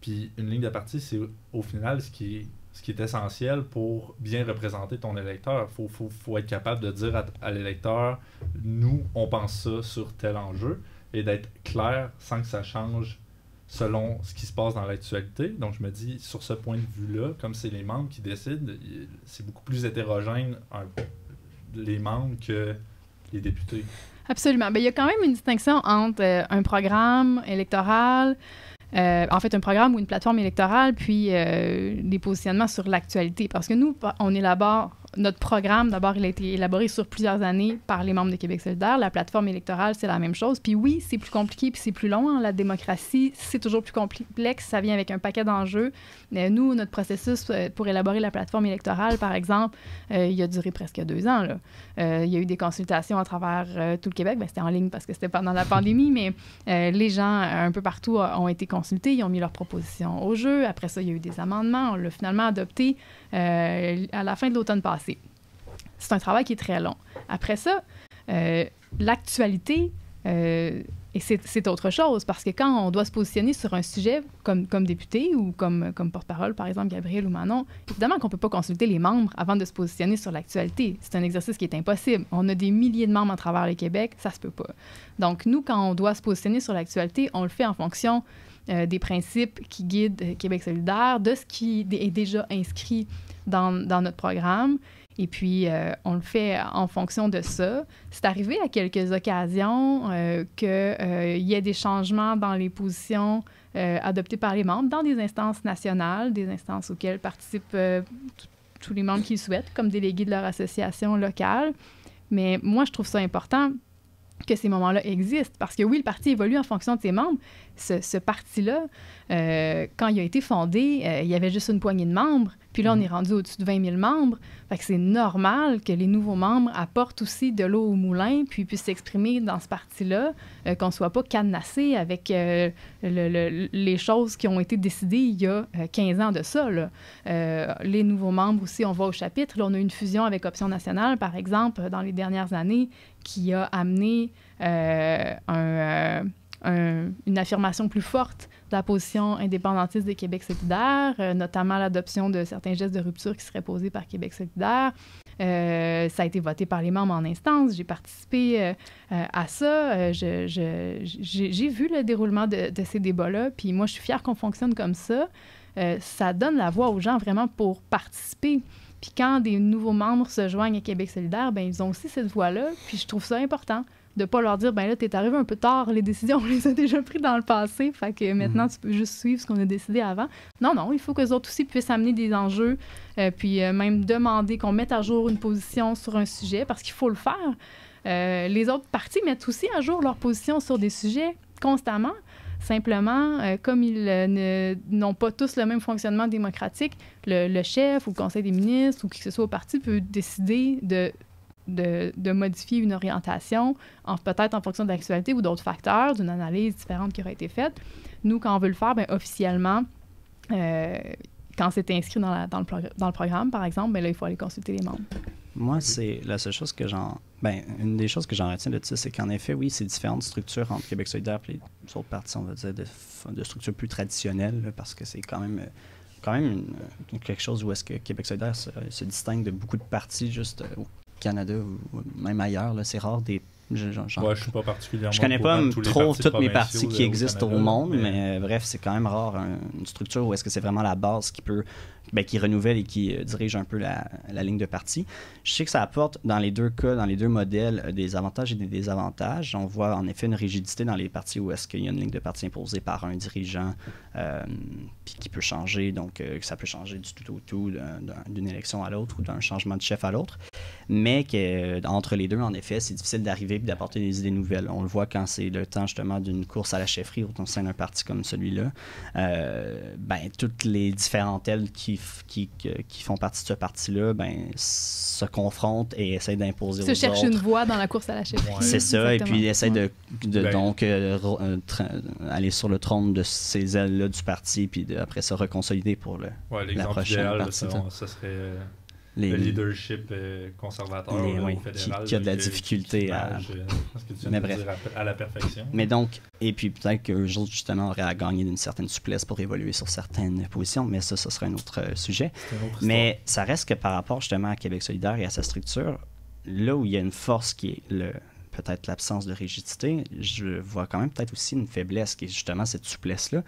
Puis une ligne de parti, c'est au final ce qui est essentiel pour bien représenter ton électeur. Faut être capable de dire à l'électeur, nous, on pense ça sur tel enjeu, et d'être clair sans que ça change selon ce qui se passe dans l'actualité. Donc, je me dis, sur ce point de vue-là, comme c'est les membres qui décident, c'est beaucoup plus hétérogène les membres que les députés. Absolument. Il y a quand même une distinction entre un programme électoral, en fait, un programme ou une plateforme électorale, puis des positionnements sur l'actualité. Parce que nous, on élabore notre programme. D'abord, il a été élaboré sur plusieurs années par les membres de Québec solidaire. La plateforme électorale, c'est la même chose. Puis oui, c'est plus compliqué, puis c'est plus long. Hein. La démocratie, c'est toujours plus complexe. Ça vient avec un paquet d'enjeux. Nous, notre processus pour élaborer la plateforme électorale, par exemple, il a duré presque 2 ans. Là. Il y a eu des consultations à travers tout le Québec. C'était en ligne parce que c'était pendant la pandémie, mais les gens un peu partout ont été consultés. Ils ont mis leurs propositions au jeu. Après ça, il y a eu des amendements. On l'a finalement adopté à la fin de l'automne passé. c'est un travail qui est très long. Après ça, l'actualité, et c'est autre chose, parce que quand on doit se positionner sur un sujet comme député ou comme porte-parole, par exemple, Gabriel ou Manon, évidemment qu'on ne peut pas consulter les membres avant de se positionner sur l'actualité. C'est un exercice qui est impossible. On a des milliers de membres à travers le Québec, ça se peut pas. Donc, nous, quand on doit se positionner sur l'actualité, on le fait en fonction des principes qui guident Québec solidaire, de ce qui est déjà inscrit dans notre programme. Et puis, on le fait en fonction de ça. C'est arrivé à quelques occasions qu'il y ait des changements dans les positions adoptées par les membres dans des instances nationales, des instances auxquelles participent tous les membres qui le souhaitent, comme délégués de leur association locale. Mais moi, je trouve ça important que ces moments-là existent. Parce que oui, le parti évolue en fonction de ses membres. Ce parti-là, quand il a été fondé, il y avait juste une poignée de membres. Puis là, on est rendu au-dessus de 20 000 membres. Fait que c'est normal que les nouveaux membres apportent aussi de l'eau au moulin, puis puissent s'exprimer dans ce parti-là, qu'on ne soit pas cadenassé avec les choses qui ont été décidées il y a 15 ans de ça, là. Les nouveaux membres aussi, on va au chapitre. Là, on a eu une fusion avec Option nationale, par exemple, dans les dernières années, qui a amené une affirmation plus forte de la position indépendantiste de Québec solidaire, notamment l'adoption de certains gestes de rupture qui seraient posés par Québec solidaire. Ça a été voté par les membres en instance. J'ai participé à ça. J'ai vu le déroulement de ces débats-là, puis moi, je suis fière qu'on fonctionne comme ça. Ça donne la voix aux gens vraiment pour participer. Puis quand des nouveaux membres se joignent à Québec solidaire, ben ils ont aussi cette voix-là, puis je trouve ça important de pas leur dire, ben là, t'es arrivé un peu tard, les décisions, on les a déjà prises dans le passé, fait que maintenant, tu peux juste suivre ce qu'on a décidé avant. Non, il faut qu'eux autres aussi puissent amener des enjeux, puis même demander qu'on mette à jour une position sur un sujet, parce qu'il faut le faire. Les autres partis mettent aussi à jour leur position sur des sujets constamment. Simplement, comme ils n'ont pas tous le même fonctionnement démocratique, le chef ou le conseil des ministres ou qui que ce soit au parti peut décider de modifier une orientation, peut-être en fonction de l'actualité ou d'autres facteurs, d'une analyse différente qui aurait été faite. Nous, quand on veut le faire, bien, officiellement, quand c'est inscrit dans le programme, par exemple, bien, là, il faut aller consulter les membres. Moi, c'est la seule chose que une des choses que j'en retiens de ça, c'est qu'en effet, oui, c'est différentes structures entre Québec solidaire et les autres partis, on va dire, de structures plus traditionnelles, là, parce que c'est quand même quelque chose où est-ce que Québec solidaire se distingue de beaucoup de partis juste au Canada ou même ailleurs. Là, c'est rare des... je suis pas particulièrement... Je connais pas trop tous mes partis qui existent au monde, mais bref, c'est quand même rare une structure où est-ce que c'est vraiment la base qui renouvelle et qui dirige un peu la ligne de parti. Je sais que ça apporte dans les deux cas, dans les deux modèles, des avantages et des désavantages. On voit en effet une rigidité dans les partis où est-ce qu'il y a une ligne de parti imposée par un dirigeant puis qui peut changer, donc ça peut changer du tout au tout d'une élection à l'autre ou d'un changement de chef à l'autre. Mais entre les deux, en effet, c'est difficile d'arriver et d'apporter des idées nouvelles. On le voit quand c'est le temps justement d'une course à la chefferie au sein d'un parti comme celui-là. Toutes les différentes ailes qui font partie de ce parti-là se confrontent et essayent d'imposer aux autres. Se cherchent une voie dans la course à la chefferie. C'est ça, exactement. Et puis essayent aller sur le trône de ces ailes-là du parti, puis après ça reconsolider pour la prochaine partie. Ça serait... le leadership conservateur fédéral, qui a de la difficulté à la perfection. Mais donc, et puis peut-être qu'eux autres, justement, auraient à gagner d'une certaine souplesse pour évoluer sur certaines positions, mais ça serait un autre sujet. Mais ça reste que par rapport justement à Québec solidaire et à sa structure, là où il y a une force qui est peut-être l'absence de rigidité, je vois quand même peut-être aussi une faiblesse qui est justement cette souplesse-là,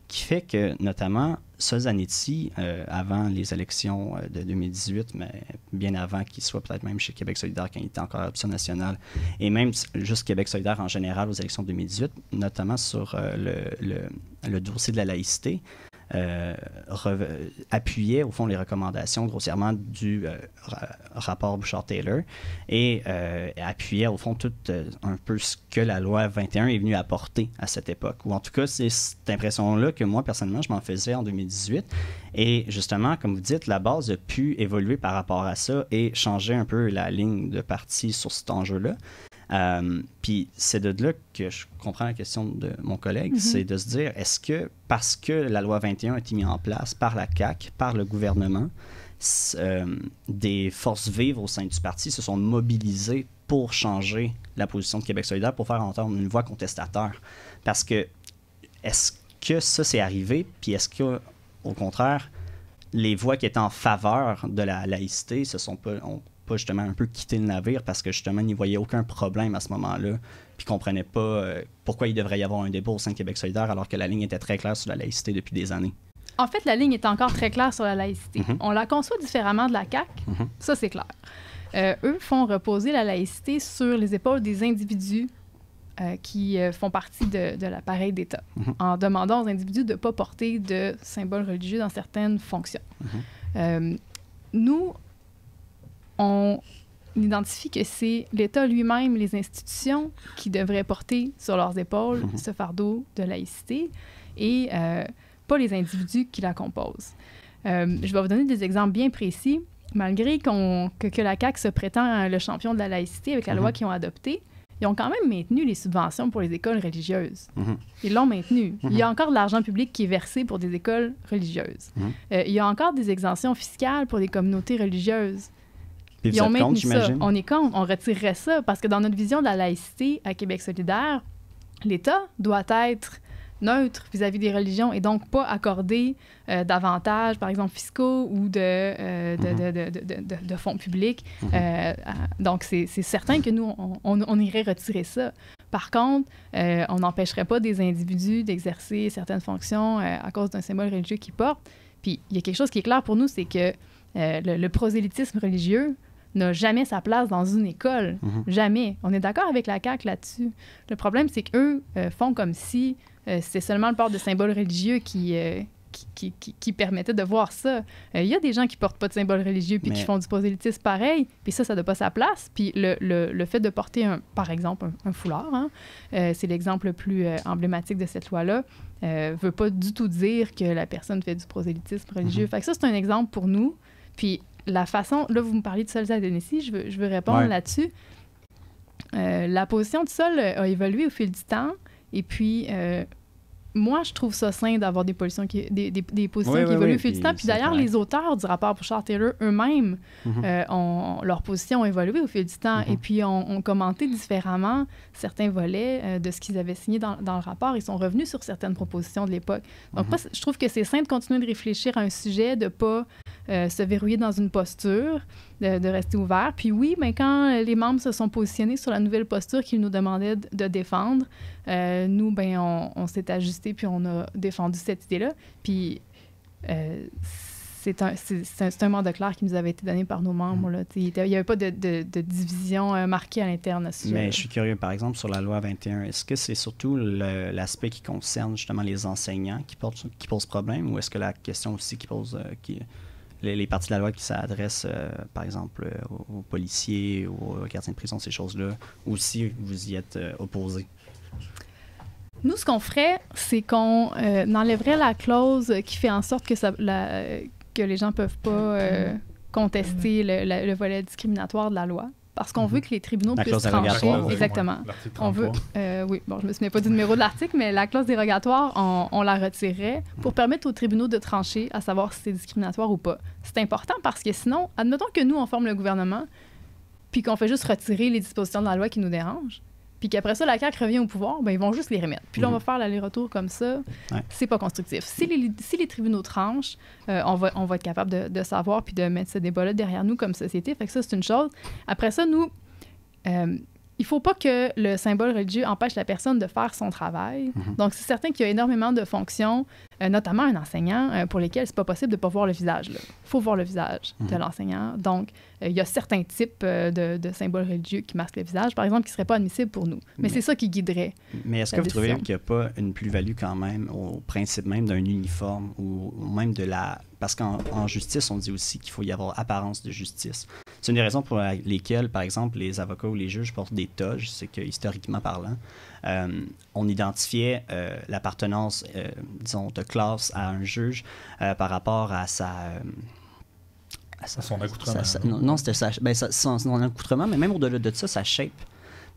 qui fait que, notamment, Zanetti, avant les élections de 2018, mais bien avant qu'il soit peut-être même chez Québec solidaire quand il était encore à Option nationale, et même juste Québec solidaire en général aux élections de 2018, notamment sur le dossier de la laïcité, appuyait au fond les recommandations grossièrement du rapport Bouchard-Taylor et appuyait au fond tout un peu ce que la loi 21 est venue apporter à cette époque. Ou en tout cas, c'est cette impression-là que moi, personnellement, je m'en faisais en 2018. Et justement, comme vous dites, la base a pu évoluer par rapport à ça et changer un peu la ligne de parti sur cet enjeu-là. Puis c'est de là que je comprends la question de mon collègue, c'est de se dire, est-ce que parce que la loi 21 a été mise en place par la CAQ, par le gouvernement, des forces vives au sein du parti se sont mobilisées pour changer la position de Québec solidaire, pour faire entendre une voix contestataire. Parce que, est-ce que ça s'est arrivé, puis est-ce que, au contraire, les voix qui étaient en faveur de la laïcité ont pas justement un peu quitté le navire parce que justement, ils n'y voyaient aucun problème à ce moment-là, puis ne comprenaient pas pourquoi il devrait y avoir un débat au sein de Québec solidaire alors que la ligne était très claire sur la laïcité depuis des années? En fait, la ligne est encore très claire sur la laïcité. On la conçoit différemment de la CAQ, ça c'est clair. Eux font reposer la laïcité sur les épaules des individus qui font partie de l'appareil d'État, en demandant aux individus de ne pas porter de symboles religieux dans certaines fonctions. Nous, on identifie que c'est l'État lui-même, les institutions, qui devraient porter sur leurs épaules ce fardeau de laïcité et pas les individus qui la composent. Je vais vous donner des exemples bien précis. Malgré que la CAQ se prétend le champion de la laïcité avec la loi qu'ils ont adoptée, ils ont quand même maintenu les subventions pour les écoles religieuses. Ils l'ont maintenu. Il y a encore de l'argent public qui est versé pour des écoles religieuses. Il y a encore des exemptions fiscales pour des communautés religieuses. Puis ils ont maintenu ça. On est contre, on retirerait ça, parce que dans notre vision de la laïcité à Québec solidaire, l'État doit être neutre vis-à-vis des religions et donc pas accorder d'avantages, par exemple, fiscaux ou de fonds publics. Donc, c'est certain que nous, on irait retirer ça. Par contre, on n'empêcherait pas des individus d'exercer certaines fonctions à cause d'un symbole religieux qu'ils portent. Puis, il y a quelque chose qui est clair pour nous, c'est que le prosélytisme religieux n'a jamais sa place dans une école. Jamais. On est d'accord avec la CAQ là-dessus. Le problème, c'est qu'eux font comme si c'est seulement le port de symboles religieux qui permettait de voir ça. Il y a des gens qui portent pas de symboles religieux puis qui font du prosélytisme pareil, puis ça n'a pas sa place. Puis le fait de porter, par exemple, un foulard, c'est l'exemple le plus emblématique de cette loi-là, veut pas du tout dire que la personne fait du prosélytisme religieux. Fait que ça, c'est un exemple pour nous. Puis la façon... Là, vous me parliez de Sol Zadonissi, je veux répondre là-dessus. La position de Sol a évolué au fil du temps, et puis... moi, je trouve ça sain d'avoir des positions qui évoluent au fil du temps. Puis d'ailleurs, les auteurs du rapport Bouchard-Taylor eux-mêmes, leur position a évolué au fil du temps. Et puis, ont commenté différemment certains volets de ce qu'ils avaient signé dans le rapport. Ils sont revenus sur certaines propositions de l'époque. Donc, moi, je trouve que c'est sain de continuer de réfléchir à un sujet, de ne pas se verrouiller dans une posture, de rester ouvert. Puis oui, mais quand les membres se sont positionnés sur la nouvelle posture qu'ils nous demandaient de défendre, nous, ben, on s'est ajusté puis on a défendu cette idée-là. Puis c'est un mandat clair qui nous avait été donné par nos membres. Là. Il n'y avait pas de division marquée à l'interne. Mais je suis curieux, par exemple, sur la loi 21, est-ce que c'est surtout l'aspect qui concerne justement les enseignants qui pose problème, ou est-ce que la question aussi qui pose... les parties de la loi qui s'adressent, par exemple, aux policiers, aux gardiens de prison, ces choses-là, aussi, vous y êtes opposés? Nous, ce qu'on ferait, c'est qu'on enlèverait la clause qui fait en sorte que les gens ne peuvent pas contester le volet discriminatoire de la loi. Parce qu'on veut que les tribunaux puissent trancher. Exactement. On veut, oui, bon, je ne me souviens pas du numéro de l'article, mais la clause dérogatoire, on la retirerait pour permettre aux tribunaux de trancher, à savoir si c'est discriminatoire ou pas. C'est important parce que sinon, admettons que nous, on forme le gouvernement, puis qu'on fait juste retirer les dispositions de la loi qui nous dérangent, puis qu'après ça, la CAQ revient au pouvoir, ben ils vont juste les remettre. Puis là, on va faire l'aller-retour comme ça. C'est pas constructif. Si les tribunaux tranchent, on va être capable de savoir puis de mettre ce débat-là derrière nous comme société. Fait que ça, c'est une chose. Après ça, nous, il faut pas que le symbole religieux empêche la personne de faire son travail. Donc, c'est certain qu'il y a énormément de fonctions, notamment un enseignant, pour lesquelles c'est pas possible de pas voir le visage. Il faut voir le visage de l'enseignant. Donc, il y a certains types de symboles religieux qui masquent le visage, par exemple, qui ne seraient pas admissibles pour nous. Mais c'est ça qui guiderait. Mais est-ce que vous trouvez qu'il n'y a pas une plus-value quand même au principe même d'un uniforme ou même de la... Parce qu'en justice, on dit aussi qu'il faut y avoir apparence de justice. C'est une des raisons pour lesquelles, par exemple, les avocats ou les juges portent des toges. C'est que, historiquement parlant, on identifiait l'appartenance, disons, de classe à un juge par rapport à son accoutrement. Non, c'était son accoutrement, mais même au-delà de ça, sa shape.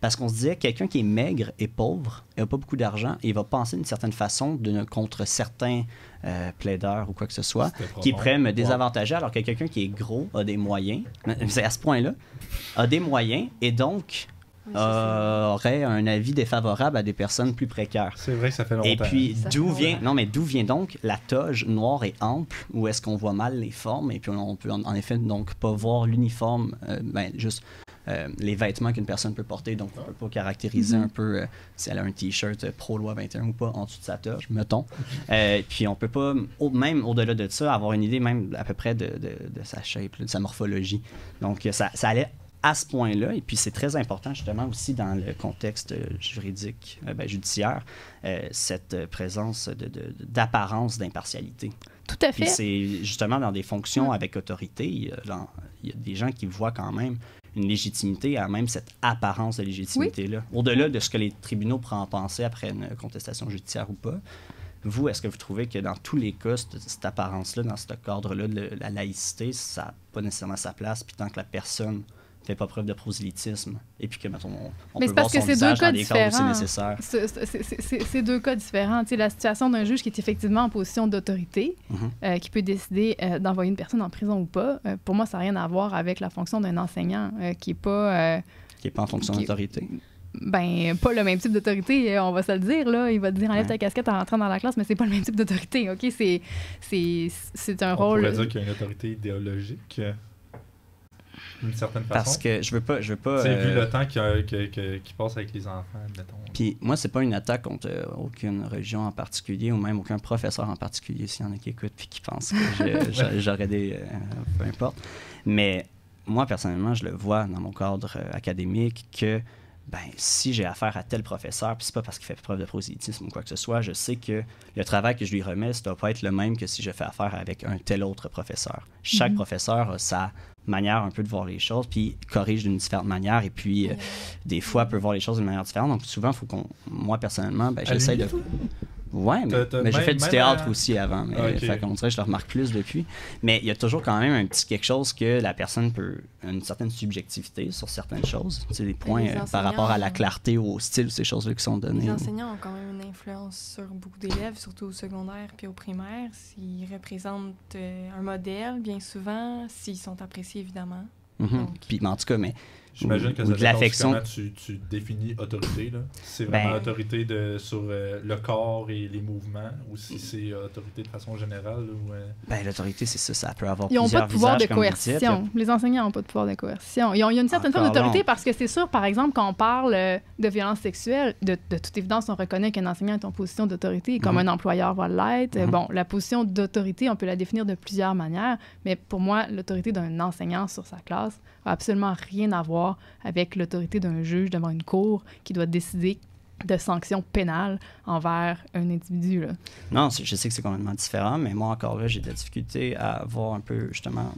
Parce qu'on se disait, quelqu'un qui est maigre et pauvre, et n'a pas beaucoup d'argent, et il va penser d'une certaine façon contre certains plaideurs ou quoi que ce soit, qui pourraient me désavantager, alors que quelqu'un qui est gros a des moyens, c'est à ce point-là, a des moyens, et donc aurait un avis défavorable à des personnes plus précaires. C'est vrai que ça fait longtemps. Et puis, d'où vient donc la toge noire et ample, où est-ce qu'on voit mal les formes, et puis on peut en effet donc pas voir l'uniforme, juste les vêtements qu'une personne peut porter, donc on peut pas caractériser un peu si elle a un t-shirt pro-loi 21 ou pas en dessous de sa toge, mettons. Puis on peut pas, même au-delà de ça, avoir une idée même à peu près de sa shape, de sa morphologie. Donc ça allait à ce point-là, et puis c'est très important justement aussi dans le contexte juridique, judiciaire, cette présence d'apparence d'impartialité. Tout à fait. Puis c'est justement dans des fonctions avec autorité, il y a des gens qui voient quand même une légitimité à même cette apparence de légitimité-là. Au-delà de ce que les tribunaux pourront en penser après une contestation judiciaire ou pas, vous, est-ce que vous trouvez que dans tous les cas, cette apparence-là, dans ce cadre-là de la laïcité, ça n'a pas nécessairement sa place, puis tant que la personne fait pas preuve de prosélytisme, et puis que, mettons, on peut voir son visage dans des cas où c'est nécessaire. C'est deux cas différents. Tu sais, la situation d'un juge qui est effectivement en position d'autorité, qui peut décider d'envoyer une personne en prison ou pas, pour moi, ça n'a rien à voir avec la fonction d'un enseignant qui n'est pas... qui n'est pas en fonction d'autorité. Ben, pas le même type d'autorité, on va se le dire, là. Il va te dire, enlève ta casquette en rentrant dans la classe, mais c'est pas le même type d'autorité, OK? C'est un rôle... On pourrait dire qu'il y a une autorité idéologique... d'une certaine façon. Parce que je veux pas c'est vu le temps qui passe avec les enfants, mettons. Puis moi, c'est pas une attaque contre aucune religion en particulier, ou même aucun professeur en particulier, s'il y en a qui écoutent puis qui pensent que j'aurais des... peu importe. Mais moi, personnellement, je le vois dans mon cadre académique que si j'ai affaire à tel professeur, puis c'est pas parce qu'il fait preuve de prosélytisme ou quoi que ce soit, je sais que le travail que je lui remets, ça doit pas être le même que si je fais affaire avec un tel autre professeur. Chaque professeur a sa manière un peu de voir les choses, puis corrige d'une différente manière, et puis des fois peut voir les choses d'une manière différente. Donc souvent, il faut moi personnellement, j'essaie de... Ouais, mais j'ai fait du théâtre aussi avant. Mais fait qu'on dirait que je le remarque plus depuis. Mais il y a toujours quand même un petit quelque chose que la personne peut... une certaine subjectivité sur certaines choses. C'est des points par rapport à la clarté, au style, ces choses-là qui sont données. Les enseignants ont quand même une influence sur beaucoup d'élèves, surtout au secondaire puis au primaire. S'ils représentent un modèle, bien souvent, s'ils sont appréciés, évidemment. Puis, en tout cas, j'imagine que ça dépend comment tu définis autorité. Là. Si c'est vraiment autorité sur le corps et les mouvements, ou si c'est autorité de façon générale. L'autorité, c'est ça. Ça peut avoir plusieurs visages. Ils n'ont pas de pouvoir de coercition. Dites, les enseignants n'ont pas de pouvoir de coercition. Il y a une certaine forme d'autorité parce que c'est sûr, par exemple, quand on parle de violence sexuelle, de toute évidence, on reconnaît qu'un enseignant est en position d'autorité, comme un employeur va l'être. Bon, la position d'autorité, on peut la définir de plusieurs manières, mais pour moi, l'autorité d'un enseignant sur sa classe n'a absolument rien à voir avec l'autorité d'un juge devant une cour qui doit décider de sanctions pénales envers un individu. Là. Non, je sais que c'est complètement différent, mais moi, encore là, j'ai de la difficulté à voir un peu, justement...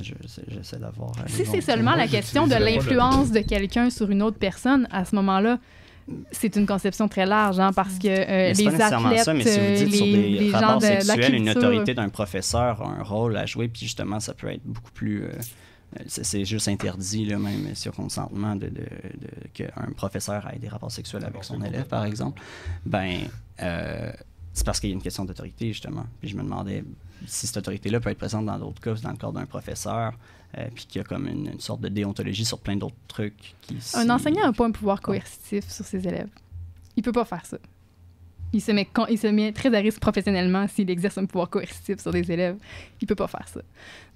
J'essaie d'avoir... Si c'est seulement la question de l'influence de quelqu'un sur une autre personne, à ce moment-là, c'est une conception très large, parce que les athlètes, ça, mais si vous dites sur des rapports sexuels, une culture... autorité d'un professeur a un rôle à jouer, puis justement, ça peut être beaucoup plus... c'est juste interdit, là, même sur consentement, qu'un professeur ait des rapports sexuels avec son élève, par exemple. C'est parce qu'il y a une question d'autorité, justement. Puis je me demandais si cette autorité-là peut être présente dans d'autres cas, dans le cadre d'un professeur, puis qu'il y a comme une sorte de déontologie sur plein d'autres trucs. Un enseignant n'a pas un pouvoir coercitif sur ses élèves. Il peut pas faire ça. Il se met très à risque professionnellement s'il exerce un pouvoir coercitif sur des élèves. Il peut pas faire ça.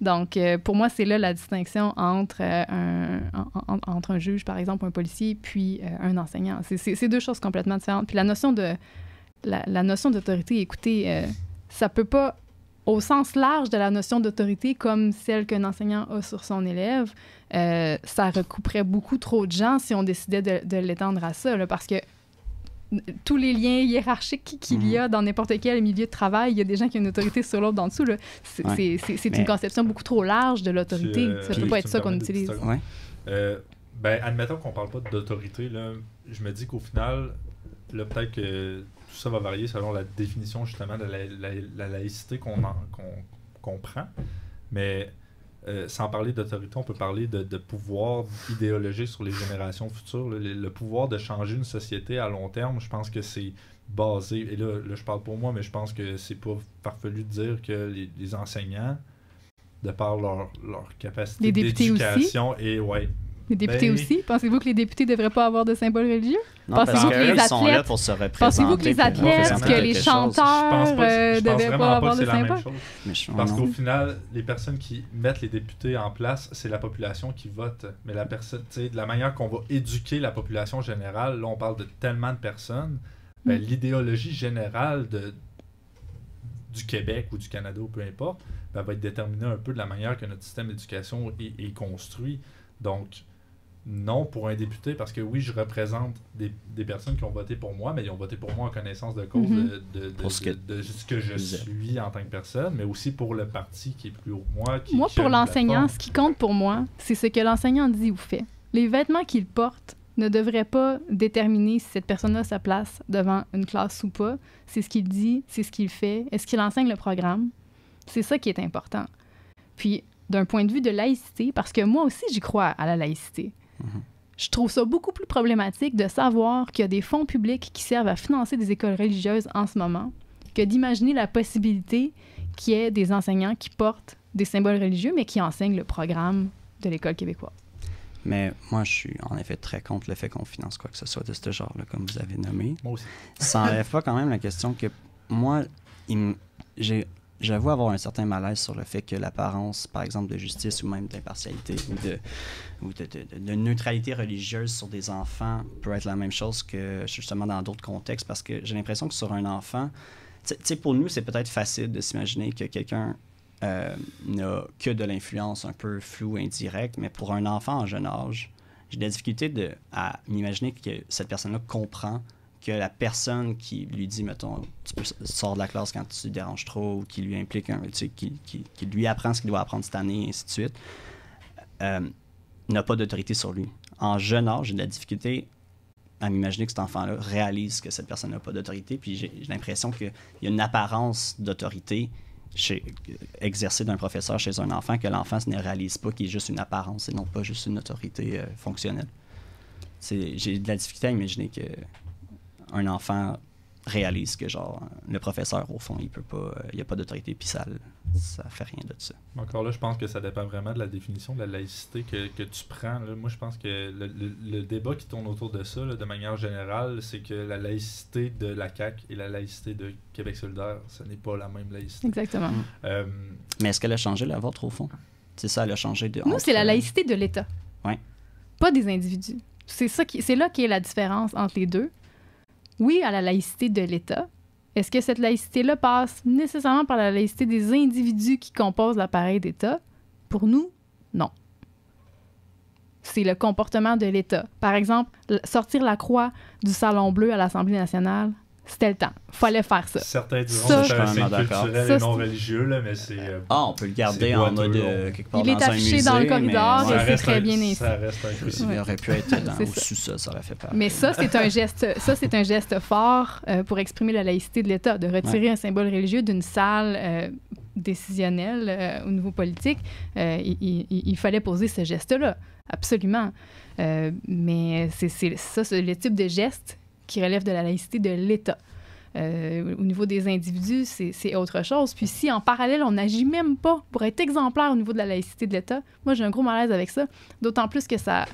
Donc, pour moi, c'est là la distinction entre un juge, par exemple, un policier, puis un enseignant. C'est deux choses complètement différentes. Puis la notion d'autorité, écoutez, ça peut pas, au sens large de la notion d'autorité, comme celle qu'un enseignant a sur son élève, ça recouperait beaucoup trop de gens si on décidait de l'étendre à ça, là, parce que tous les liens hiérarchiques qu'il y a dans n'importe quel milieu de travail, il y a des gens qui ont une autorité sur l'autre d'en dessous. Là. C'est une conception beaucoup trop large de l'autorité. Ça ne peut pas être ça qu'on utilise. Admettons qu'on ne parle pas d'autorité. Là, je me dis qu'au final, là, peut-être que tout ça va varier selon la définition justement de la laïcité qu'on prend. Mais sans parler d'autorité, on peut parler de pouvoir idéologique sur les générations futures. Le pouvoir de changer une société à long terme, je pense que c'est basé, et là je parle pour moi, mais je pense que c'est pas farfelu de dire que les enseignants, de par leur capacité d'éducation, et les députés aussi? Pensez-vous que les députés ne devraient pas avoir de symboles religieux? Non, pensez-vous que les athlètes sont là pour se représenter? Pensez-vous que les athlètes, que les chanteurs ne devraient pas avoir de symboles? Parce qu'au final, les personnes qui mettent les députés en place, c'est la population qui vote. Mais la personne, tu sais, de la manière qu'on va éduquer la population générale, là on parle de tellement de personnes, l'idéologie générale du Québec ou du Canada ou peu importe, va être déterminée un peu de la manière que notre système d'éducation est construit. Donc, non pour un député, parce que oui, je représente des personnes qui ont voté pour moi, mais ils ont voté pour moi en connaissance de cause de ce que je suis en tant que personne, mais aussi pour le parti qui est plus haut que moi. Moi, pour l'enseignant, ce qui compte pour moi, c'est ce que l'enseignant dit ou fait. Les vêtements qu'il porte ne devraient pas déterminer si cette personne a sa place devant une classe ou pas. C'est ce qu'il dit, c'est ce qu'il fait. Est-ce qu'il enseigne le programme? C'est ça qui est important. Puis, d'un point de vue de laïcité, parce que moi aussi, j'y crois à la laïcité. Je trouve ça beaucoup plus problématique de savoir qu'il y a des fonds publics qui servent à financer des écoles religieuses en ce moment que d'imaginer la possibilité qu'il y ait des enseignants qui portent des symboles religieux, mais qui enseignent le programme de l'école québécoise. Mais moi, je suis en effet très contre le fait qu'on finance quoi que ce soit de ce genre-là, comme vous avez nommé. Moi aussi. Ça n'enlève pas quand même la question que moi, j'avoue avoir un certain malaise sur le fait que l'apparence, par exemple, de justice ou même d'impartialité ou de neutralité religieuse sur des enfants peut être la même chose que justement dans d'autres contextes, parce que j'ai l'impression que sur un enfant, tu sais, pour nous, c'est peut-être facile de s'imaginer que quelqu'un n'a que de l'influence un peu floue, indirecte, mais pour un enfant en jeune âge, j'ai de la difficulté à m'imaginer que cette personne-là comprend que la personne qui lui dit, mettons, tu peux sortir de la classe quand tu te déranges trop, ou qui lui implique, qui lui apprend ce qu'il doit apprendre cette année, et ainsi de suite, n'a pas d'autorité sur lui. En jeune âge, j'ai de la difficulté à m'imaginer que cet enfant-là réalise que cette personne n'a pas d'autorité, puis j'ai l'impression qu'il y a une apparence d'autorité exercée d'un professeur chez un enfant que l'enfant ne réalise pas, qu'il est juste une apparence et non pas juste une autorité fonctionnelle. J'ai de la difficulté à imaginer que un enfant réalise que genre le professeur au fond il n'y a pas d'autorité puis ça fait rien de ça. Encore là, je pense que ça dépend vraiment de la définition de la laïcité que tu prends. Là. Moi, je pense que le débat qui tourne autour de ça, là, de manière générale, c'est que la laïcité de la CAQ et la laïcité de Québec solidaire, ce n'est pas la même laïcité. Exactement. Mais est-ce qu'elle a changé la vôtre au fond? C'est ça, elle a changé de... Nous, c'est la laïcité de l'État. Oui. Pas des individus. C'est là qu'est la différence entre les deux. Oui, à la laïcité de l'État. Est-ce que cette laïcité-là passe nécessairement par la laïcité des individus qui composent l'appareil d'État? Pour nous, non. C'est le comportement de l'État. Par exemple, sortir la croix du Salon Bleu à l'Assemblée nationale, c'était le temps. Il fallait faire ça. Certains diront que c'est un signe culturel et non religieux, là, mais c'est... on peut le garder en mode quelque part dans un musée. Il est affiché dans le corridor et c'est très bien ainsi. Ça reste un musée. Il aurait pu être au sous-sol, ça aurait fait peur. Mais ça, c'est un geste fort pour exprimer la laïcité de l'État, de retirer un symbole religieux d'une salle décisionnelle au niveau politique. Il fallait poser ce geste-là, absolument. Mais c'est le type de geste qui relève de la laïcité de l'État. Au niveau des individus, c'est autre chose. Puis si, en parallèle, on n'agit même pas pour être exemplaire au niveau de la laïcité de l'État, moi, j'ai un gros malaise avec ça. D'autant plus que ça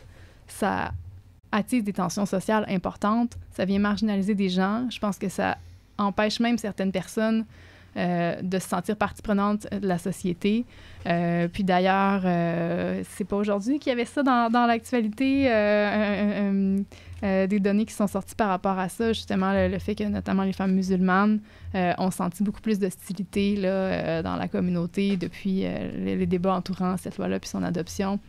attise des tensions sociales importantes. Ça vient marginaliser des gens. Je pense que ça empêche même certaines personnes de se sentir partie prenante de la société. Puis d'ailleurs, c'est pas aujourd'hui qu'il y avait ça dans l'actualité, des données qui sont sorties par rapport à ça, justement le fait que notamment les femmes musulmanes ont senti beaucoup plus d'hostilité dans la communauté depuis les débats entourant cette loi-là puis son adoption.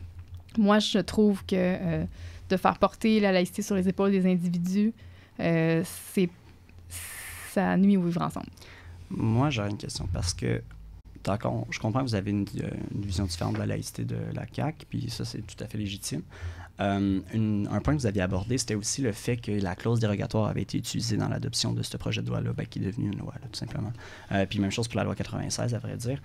Moi, je trouve que de faire porter la laïcité sur les épaules des individus, ça nuit au vivre ensemble. Moi, j'aurais une question parce que je comprends que vous avez une vision différente de la laïcité de la CAQ, puis ça, c'est tout à fait légitime. Un point que vous aviez abordé, c'était aussi le fait que la clause dérogatoire avait été utilisée dans l'adoption de ce projet de loi-là, qui est devenu une loi, là, tout simplement. Puis même chose pour la loi 96, à vrai dire.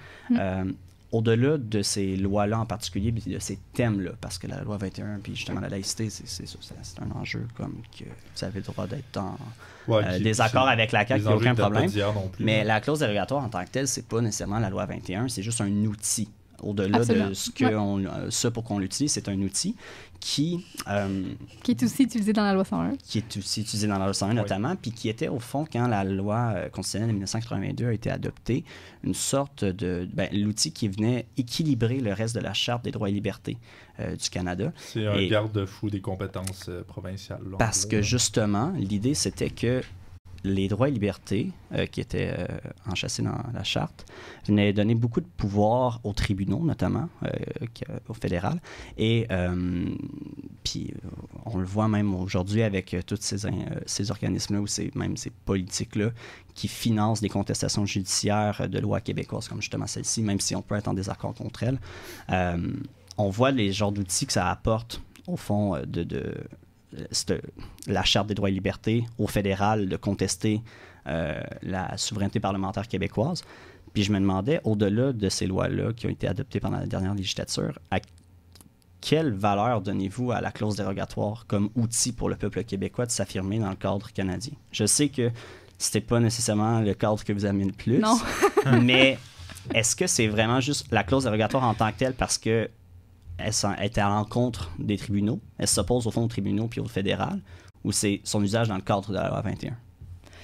au-delà de ces lois-là en particulier, puis de ces thèmes-là, parce que la loi 21, puis justement la laïcité, c'est un enjeu comme que vous avez le droit d'être en désaccord avec la CAQ, il n'y a aucun problème. Mais la clause dérogatoire en tant que telle, c'est pas nécessairement la loi 21, c'est juste un outil. Au-delà Absolument. de ce pour qu'on l'utilise, c'est un outil qui est aussi utilisé dans la loi 101. Qui est aussi utilisé dans la loi 101 notamment, puis qui était au fond, quand la loi constitutionnelle de 1982 a été adoptée, une sorte de... l'outil qui venait équilibrer le reste de la Charte des droits et libertés du Canada. C'est un garde-fou des compétences provinciales. Là, parce que justement, l'idée, c'était que les droits et libertés qui étaient enchâssés dans la Charte venaient donner beaucoup de pouvoir aux tribunaux, notamment au fédéral. Et puis, on le voit même aujourd'hui avec tous ces organismes-là ou même ces politiques-là qui financent des contestations judiciaires de lois québécoises, comme justement celle-ci, même si on peut être en désaccord contre elles. On voit les genres d'outils que ça apporte, au fond, la Charte des droits et libertés au fédéral de contester la souveraineté parlementaire québécoise. Puis je me demandais, au-delà de ces lois-là qui ont été adoptées pendant la dernière législature, à quelle valeur donnez-vous à la clause dérogatoire comme outil pour le peuple québécois de s'affirmer dans le cadre canadien? Je sais que c'était pas nécessairement le cadre que vous aimez le plus, non. Mais est-ce que c'est vraiment juste la clause dérogatoire en tant que telle parce que elle est à l'encontre des tribunaux, elle s'oppose au fond aux tribunaux puis au fédéral, ou c'est son usage dans le cadre de la loi 21?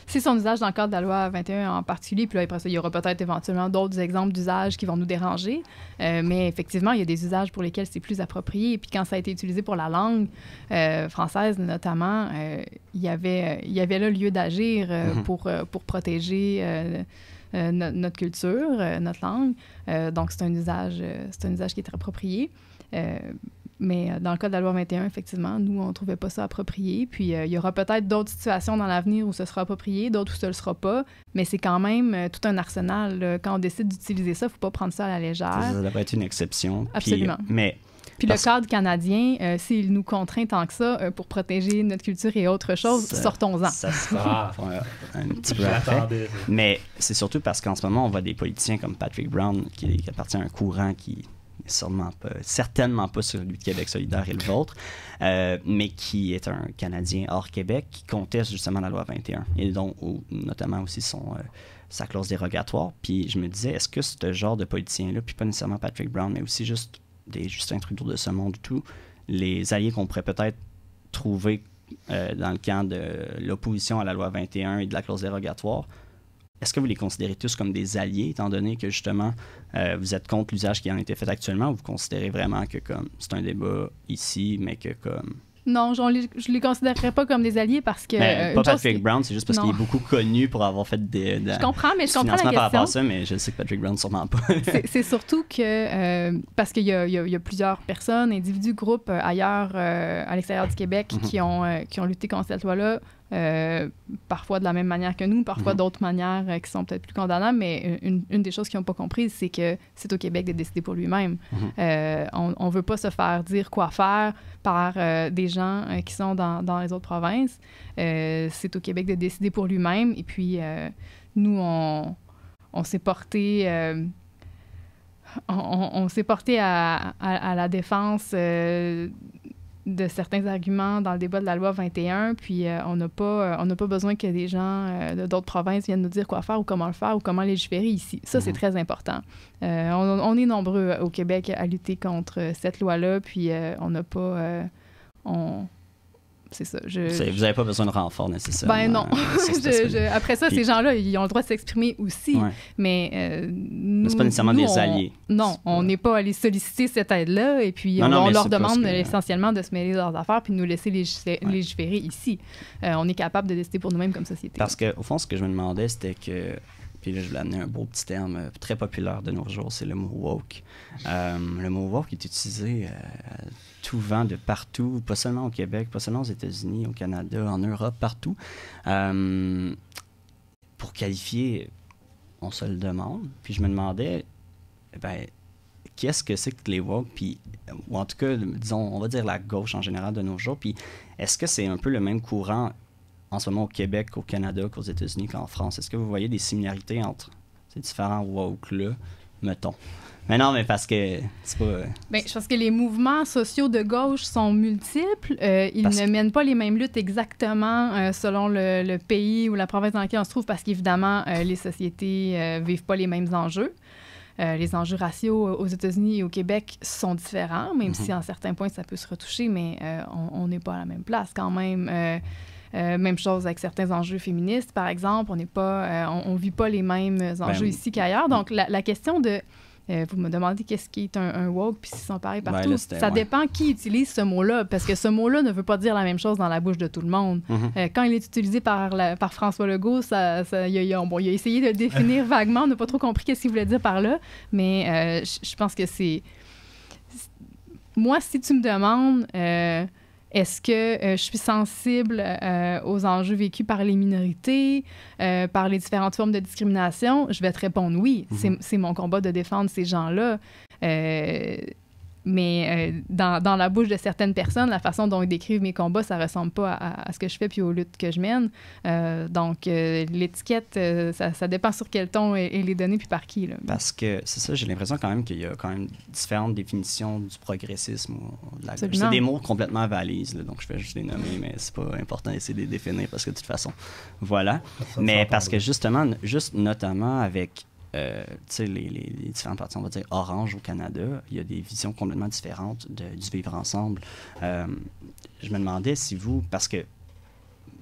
C'est son usage dans le cadre de la loi 21 en particulier, puis là, après ça, il y aura peut-être éventuellement d'autres exemples d'usages qui vont nous déranger, mais effectivement, il y a des usages pour lesquels c'est plus approprié, et puis quand ça a été utilisé pour la langue française notamment, il y avait là lieu d'agir pour protéger notre culture, notre langue, donc c'est un usage qui est très approprié. Mais dans le cas de la loi 21, effectivement, nous, on ne trouvait pas ça approprié. Puis, il y aura peut-être d'autres situations dans l'avenir où ce sera approprié, d'autres où ce ne le sera pas. Mais c'est quand même tout un arsenal. Là. Quand on décide d'utiliser ça, il ne faut pas prendre ça à la légère. Ça devrait être une exception. Absolument. Puis le cadre canadien, s'il nous contraint tant que ça pour protéger notre culture et autre chose, sortons-en. Ça sera un petit peu après. Mais c'est surtout parce qu'en ce moment, on voit des politiciens comme Patrick Brown qui appartient à un courant qui... certainement pas celui de Québec solidaire et le vôtre, mais qui est un Canadien hors Québec qui conteste justement la loi 21 et donc notamment aussi sa clause dérogatoire. Puis je me disais, est-ce que ce genre de politicien-là, puis pas nécessairement Patrick Brown, mais aussi juste des Justin Trudeau de ce monde, tout, les alliés qu'on pourrait peut-être trouver dans le camp de l'opposition à la loi 21 et de la clause dérogatoire, est-ce que vous les considérez tous comme des alliés, étant donné que justement vous êtes contre l'usage qui en a été fait actuellement, ou vous considérez vraiment que comme c'est un débat ici, mais que comme... Non, je les considérerais pas comme des alliés parce que... pas Patrick Brown, c'est juste parce qu'il est beaucoup connu pour avoir fait je comprends, mais je comprends la question. Par rapport à ça, mais je sais que Patrick Brown, sûrement pas. c'est surtout que... parce qu'il y a plusieurs personnes, individus, groupes ailleurs, à l'extérieur du Québec, qui ont lutté contre cette loi-là, parfois de la même manière que nous, parfois d'autres manières qui sont peut-être plus condamnables, mais une des choses qu'ils n'ont pas comprises, c'est que c'est au Québec de décider pour lui-même. On ne veut pas se faire dire quoi faire par des gens qui sont dans les autres provinces. C'est au Québec de décider pour lui-même. Et puis, nous, on s'est porté... on s'est porté à la défense de certains arguments dans le débat de la loi 21, puis on n'a pas besoin que des gens d'autres provinces viennent nous dire quoi faire ou comment le faire ou comment légiférer ici. Ça, c'est très important. On est nombreux au Québec à lutter contre cette loi-là, puis on n'a pas... C'est ça. Vous n'avez pas besoin de renfort nécessairement. Ben non. Après ça, ces gens-là, ils ont le droit de s'exprimer aussi. Ouais. Mais nous, c'est pas nécessairement des alliés. Non, on n'est pas allé solliciter cette aide-là. Et puis, on leur demande essentiellement de se mêler de leurs affaires puis de nous laisser légiférer ici. On est capable de décider pour nous-mêmes comme société. Parce qu'au fond, ce que je me demandais, c'était que... Puis là, je voulais amener un beau petit terme très populaire de nos jours, c'est le mot « woke ». Le mot « woke » est utilisé tout vent de partout, pas seulement au Québec, pas seulement aux États-Unis, au Canada, en Europe, partout. Pour qualifier, on se le demande. Puis je me demandais, qu'est-ce que c'est que les woke, puis, ou en tout cas, disons, on va dire la gauche en général de nos jours, puis est-ce que c'est un peu le même courant en ce moment au Québec, qu'au Canada, qu'aux États-Unis, qu'en France? Est-ce que vous voyez des similarités entre ces différents woke-là mettons. Mais non, mais parce que c'est pas... Ben, je pense que les mouvements sociaux de gauche sont multiples. Ils ne mènent pas les mêmes luttes exactement selon le pays ou la province dans laquelle on se trouve, parce qu'évidemment, les sociétés vivent pas les mêmes enjeux. Les enjeux raciaux aux États-Unis et au Québec sont différents, même si à certains points, ça peut se retoucher, mais on n'est pas à la même place quand même. Même chose avec certains enjeux féministes, par exemple. On vit pas les mêmes enjeux ici qu'ailleurs. Donc, la question de... vous me demandez qu'est-ce qui est un woke, puis s'ils sont pareils partout. Ça dépend qui utilise ce mot-là, parce que ce mot-là ne veut pas dire la même chose dans la bouche de tout le monde. Quand il est utilisé par François Legault, il a essayé de le définir vaguement, on n'a pas trop compris qu'est-ce qu'il voulait dire par là, mais je pense que c'est... Moi, si tu me demandes... est-ce que je suis sensible aux enjeux vécus par les minorités, par les différentes formes de discrimination? Je vais te répondre oui. C'est mon combat de défendre ces gens-là. Mais dans la bouche de certaines personnes, la façon dont ils décrivent mes combats, ça ressemble pas à ce que je fais puis aux luttes que je mène. Donc, l'étiquette, ça dépend sur quel ton est les données puis par qui. Là. Parce que, c'est ça, j'ai l'impression quand même qu'il y a quand même différentes définitions du progressisme. C'est des mots complètement valises, là, donc je vais juste les nommer, mais c'est pas important d'essayer de les définir parce que de toute façon, voilà. Mais parce que justement, notamment avec... les différents partis, on va dire Orange au Canada, il y a des visions complètement différentes du vivre ensemble. Je me demandais si vous, parce que,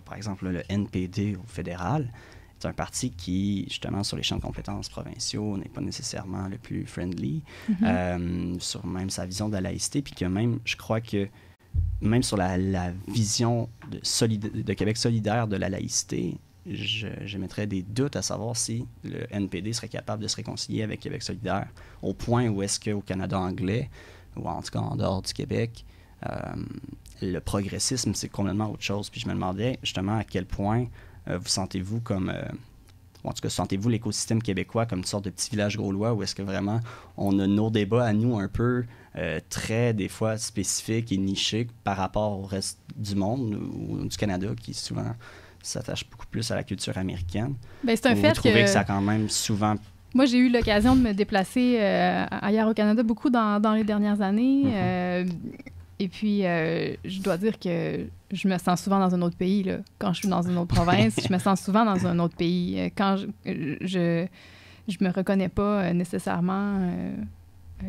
par exemple, le NPD au fédéral, c'est un parti qui, justement, sur les champs de compétences provinciaux, n'est pas nécessairement le plus friendly, sur même sa vision de la laïcité, puis que même, je crois que, même sur la vision de Québec solidaire de la laïcité, j'émettrais des doutes à savoir si le NPD serait capable de se réconcilier avec Québec solidaire au point où est-ce qu'au Canada anglais, ou en tout cas en dehors du Québec, le progressisme, c'est complètement autre chose. Puis je me demandais justement à quel point vous sentez-vous comme... en tout cas, sentez-vous l'écosystème québécois comme une sorte de petit village gaulois où est-ce que vraiment on a nos débats à nous un peu très, des fois, spécifiques et nichés par rapport au reste du monde ou du Canada qui souvent... s'attache beaucoup plus à la culture américaine. Bien, c'est un fait vous trouvez que ça a quand même souvent... Moi, j'ai eu l'occasion de me déplacer ailleurs au Canada beaucoup dans les dernières années. Et puis, je dois dire que je me sens souvent dans un autre pays. Là. Quand je suis dans une autre province, je me sens souvent dans un autre pays. Quand je me reconnais pas nécessairement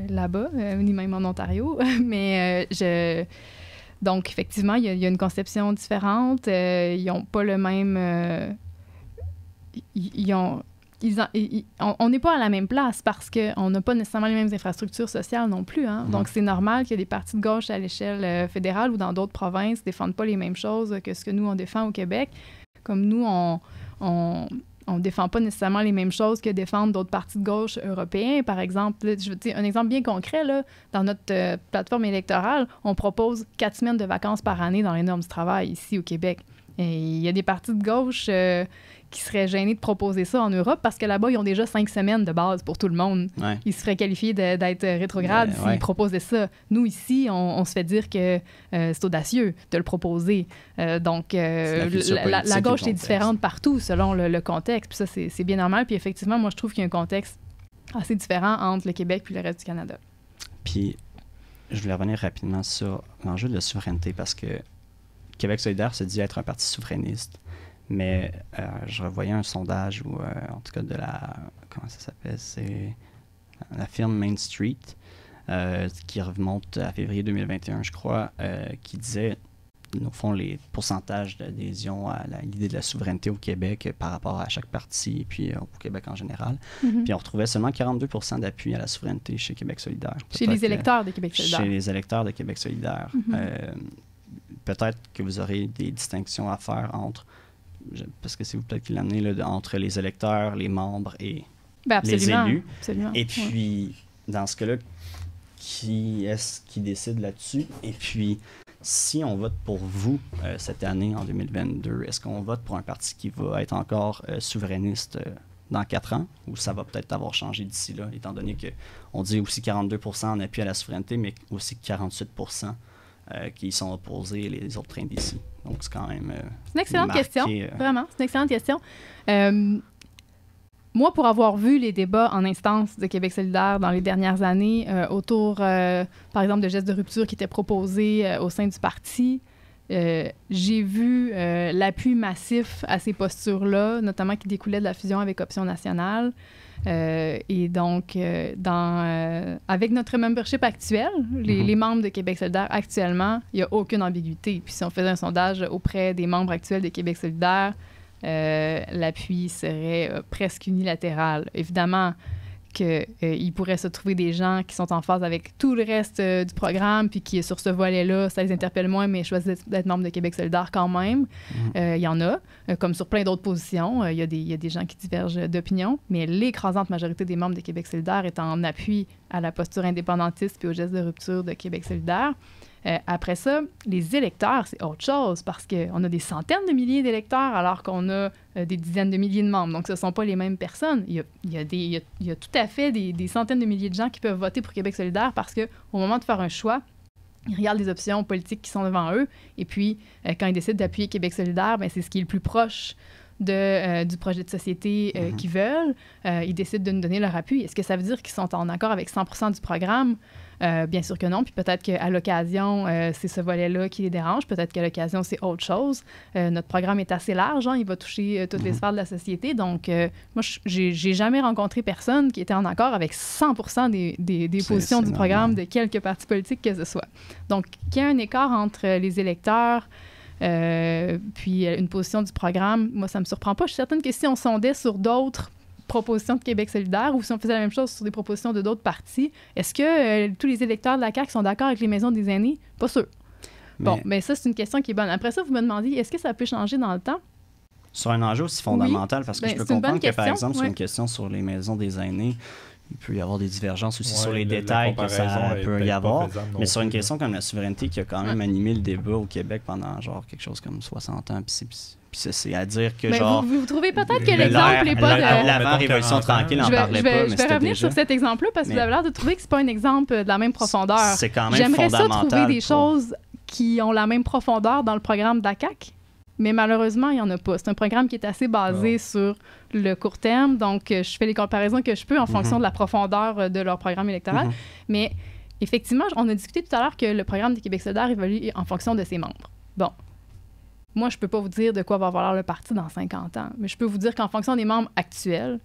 là-bas, ni même en Ontario, mais Donc, effectivement, il y a une conception différente. Ils n'ont pas le même... on n'est pas à la même place parce qu'on n'a pas nécessairement les mêmes infrastructures sociales non plus. Hein? Donc, c'est normal qu'il y ait des partis de gauche à l'échelle fédérale ou dans d'autres provinces ne défendent pas les mêmes choses que ce que nous, on défend au Québec. Comme nous, on ne défend pas nécessairement les mêmes choses que défendent d'autres partis de gauche européens. Par exemple, un exemple bien concret, là, dans notre plateforme électorale, on propose 4 semaines de vacances par année dans les normes du travail ici au Québec. Et il y a des partis de gauche qui seraient gênés de proposer ça en Europe parce que là-bas, ils ont déjà 5 semaines de base pour tout le monde. Ouais. Ils se feraient qualifier d'être rétrogrades s'ils proposaient ça. Nous, ici, on se fait dire que c'est audacieux de le proposer. Donc, la gauche est différente partout selon le contexte. Puis ça, c'est bien normal. Puis effectivement, moi, je trouve qu'il y a un contexte assez différent entre le Québec puis le reste du Canada. Puis, je voulais revenir rapidement sur l'enjeu de la souveraineté parce que Québec solidaire se dit être un parti souverainiste. Mais je revoyais un sondage, ou en tout cas de la... Comment ça s'appelle? C'est la firme Main Street, qui remonte à février 2021, je crois, qui disait, au fond, les pourcentages d'adhésion à l'idée de la souveraineté au Québec par rapport à chaque parti et puis au Québec en général. Puis on retrouvait seulement 42% d'appui à la souveraineté chez Québec solidaire. Chez les électeurs de Québec solidaire. Chez les électeurs de Québec solidaire. Peut-être que vous aurez des distinctions à faire entre... parce que c'est vous peut-être qui l'amenez là, entre les électeurs, les membres et les élus. Absolument. Et puis, dans ce cas-là, qui est-ce qui décide là-dessus? Et puis, si on vote pour vous cette année, en 2022, est-ce qu'on vote pour un parti qui va être encore souverainiste dans 4 ans? Ou ça va peut-être avoir changé d'ici là, étant donné qu'on dit aussi 42% en appui à la souveraineté, mais aussi 48% qui sont opposés les autres trains d'ici. Donc, c'est quand même... c'est une excellente question. Vraiment, c'est une excellente question. moi, pour avoir vu les débats en instance de Québec solidaire dans les dernières années, autour, par exemple, de gestes de rupture qui étaient proposés au sein du parti, j'ai vu l'appui massif à ces postures-là, notamment qui découlait de la fusion avec Option nationale. Et donc, avec notre membership actuel, les membres de Québec solidaire actuellement, il n'y a aucune ambiguïté. Puis si on faisait un sondage auprès des membres actuels de Québec solidaire, l'appui serait presque unilatéral. Évidemment qu'il pourrait se trouver des gens qui sont en phase avec tout le reste du programme, puis qui, sur ce volet-là, ça les interpelle moins, mais choisissent d'être membres de Québec solidaire quand même. Il y en a, comme sur plein d'autres positions. Il y a des gens qui divergent d'opinion, mais l'écrasante majorité des membres de Québec solidaire est en appui à la posture indépendantiste puis aux gestes de rupture de Québec solidaire. Après ça, les électeurs, c'est autre chose parce qu'on a des centaines de milliers d'électeurs alors qu'on a des dizaines de milliers de membres. Donc, ce ne sont pas les mêmes personnes. Il y a tout à fait des centaines de milliers de gens qui peuvent voter pour Québec solidaire parce qu'au moment de faire un choix, ils regardent les options politiques qui sont devant eux et puis, quand ils décident d'appuyer Québec solidaire, bien, c'est ce qui est le plus proche du projet de société qu'ils veulent. Ils décident de nous donner leur appui. Est-ce que ça veut dire qu'ils sont en accord avec 100% du programme? Bien sûr que non. Puis peut-être qu'à l'occasion, c'est ce volet-là qui les dérange. Peut-être qu'à l'occasion, c'est autre chose. Notre programme est assez large. Hein? Il va toucher toutes les sphères de la société. Donc, moi, j'ai jamais rencontré personne qui était en accord avec 100% des positions du programme de quelque parti politique que ce soit. Donc, qu'il y ait un écart entre les électeurs puis une position du programme, moi, ça me surprend pas. Je suis certaine que si on sondait sur d'autres propositions de Québec solidaire ou si on faisait la même chose sur des propositions de d'autres partis, est-ce que tous les électeurs de la CAQ sont d'accord avec les maisons des aînés? Pas sûr. Bon, mais ça, c'est une question qui est bonne. Après ça, vous me demandez, est-ce que ça peut changer dans le temps? Sur un enjeu aussi fondamental, parce que je peux comprendre que, par exemple, sur une question sur les maisons des aînés, il peut y avoir des divergences aussi sur les détails que ça peut y avoir. Mais sur une question comme la souveraineté qui a quand même animé le débat au Québec pendant genre quelque chose comme 60 ans, puis c'est à dire que genre... Vous trouvez peut-être que l'exemple n'est pas de... L'avant-révolution tranquille n'en parlait pas, mais je vais revenir sur cet exemple-là parce que vous avez l'air de trouver que c'est pas un exemple de la même profondeur. C'est quand même fondamental. J'aimerais ça trouver des choses qui ont la même profondeur dans le programme d'ACAQ. Mais malheureusement, il n'y en a pas. C'est un programme qui est assez basé sur le court terme. Donc, je fais les comparaisons que je peux en fonction de la profondeur de leur programme électoral. Mais effectivement, on a discuté tout à l'heure que le programme de Québec solidaire évolue en fonction de ses membres. Bon. Moi, je ne peux pas vous dire de quoi va avoir le parti dans 50 ans. Mais je peux vous dire qu'en fonction des membres actuels,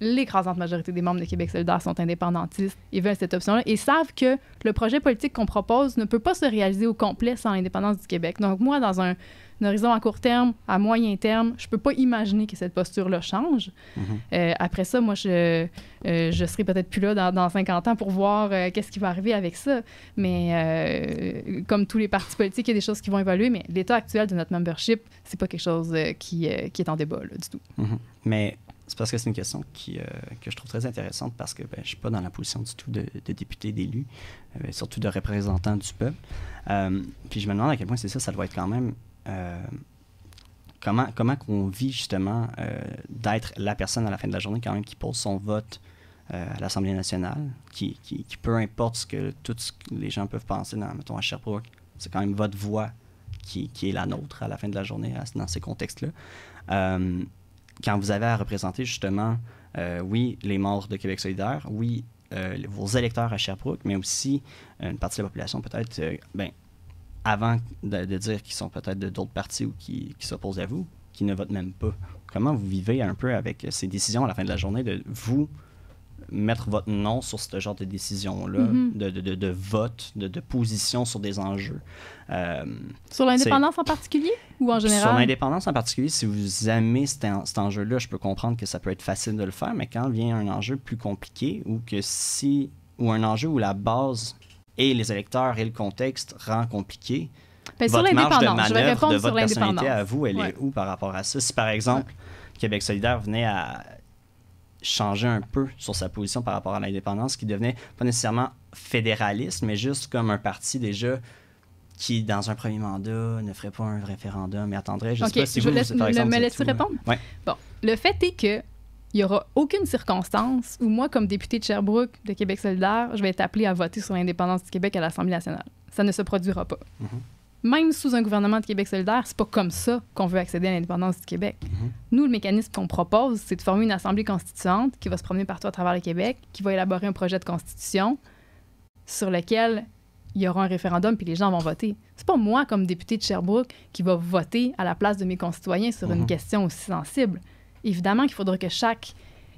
l'écrasante majorité des membres de Québec solidaire sont indépendantistes et veulent cette option-là et savent que le projet politique qu'on propose ne peut pas se réaliser au complet sans l'indépendance du Québec. Donc, moi, dans un horizon à court terme, à moyen terme, je ne peux pas imaginer que cette posture-là change. Après ça, moi, je serai peut-être plus là dans 50 ans pour voir qu'est-ce qui va arriver avec ça. Mais comme tous les partis politiques, il y a des choses qui vont évoluer, mais l'état actuel de notre membership, c'est pas quelque chose qui est en débat là, du tout. Mais c'est parce que c'est une question que je trouve très intéressante parce que je ne suis pas dans la position du tout de député, d'élu, surtout de représentant du peuple. Puis je me demande à quel point c'est ça doit être quand même... comment qu'on vit justement d'être la personne à la fin de la journée quand même qui pose son vote à l'Assemblée nationale, qui peu importe ce que les gens peuvent penser mettons à Sherbrooke, c'est quand même votre voix qui est la nôtre à la fin de la journée dans ces contextes-là. Quand vous avez à représenter justement, oui, les membres de Québec solidaire, oui, vos électeurs à Sherbrooke, mais aussi une partie de la population peut-être, avant de dire qu'ils sont peut-être d'autres partis ou qui s'opposent à vous, qui ne votent même pas. Comment vous vivez un peu avec ces décisions à la fin de la journée, de vous mettre votre nom sur ce genre de décision-là, de vote, de position sur des enjeux. Sur l'indépendance en particulier ou en général? Sur l'indépendance en particulier, si vous aimez cet enjeu-là, je peux comprendre que ça peut être facile de le faire, mais quand vient un enjeu plus compliqué ou un enjeu où la base et les électeurs et le contexte rend compliqué, votre marge de manœuvre de votre personnalité à vous, elle est où par rapport à ça? Si par exemple, Québec solidaire venait à changer un peu sur sa position par rapport à l'indépendance, qui devenait pas nécessairement fédéraliste, mais juste comme un parti déjà qui, dans un premier mandat, ne ferait pas un référendum, mais attendrait, je sais pas si me laisses répondre? Ouais. Bon, le fait est que il n'y aura aucune circonstance où moi, comme député de Sherbrooke, de Québec solidaire, je vais être appelée à voter sur l'indépendance du Québec à l'Assemblée nationale. Ça ne se produira pas. même sous un gouvernement de Québec solidaire, c'est pas comme ça qu'on veut accéder à l'indépendance du Québec. Nous, le mécanisme qu'on propose, c'est de former une assemblée constituante qui va se promener partout à travers le Québec, qui va élaborer un projet de constitution sur lequel il y aura un référendum puis les gens vont voter. C'est pas moi, comme député de Sherbrooke, qui va voter à la place de mes concitoyens sur une question aussi sensible. Évidemment qu'il faudra que chaque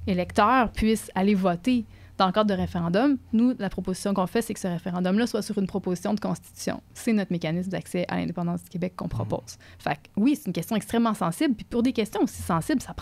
électeur puisse aller voter dans le cadre de référendum. Nous, la proposition qu'on fait, c'est que ce référendum-là soit sur une proposition de constitution. C'est notre mécanisme d'accès à l'indépendance du Québec qu'on propose. Fait que, oui, c'est une question extrêmement sensible. Puis pour des questions aussi sensibles, ça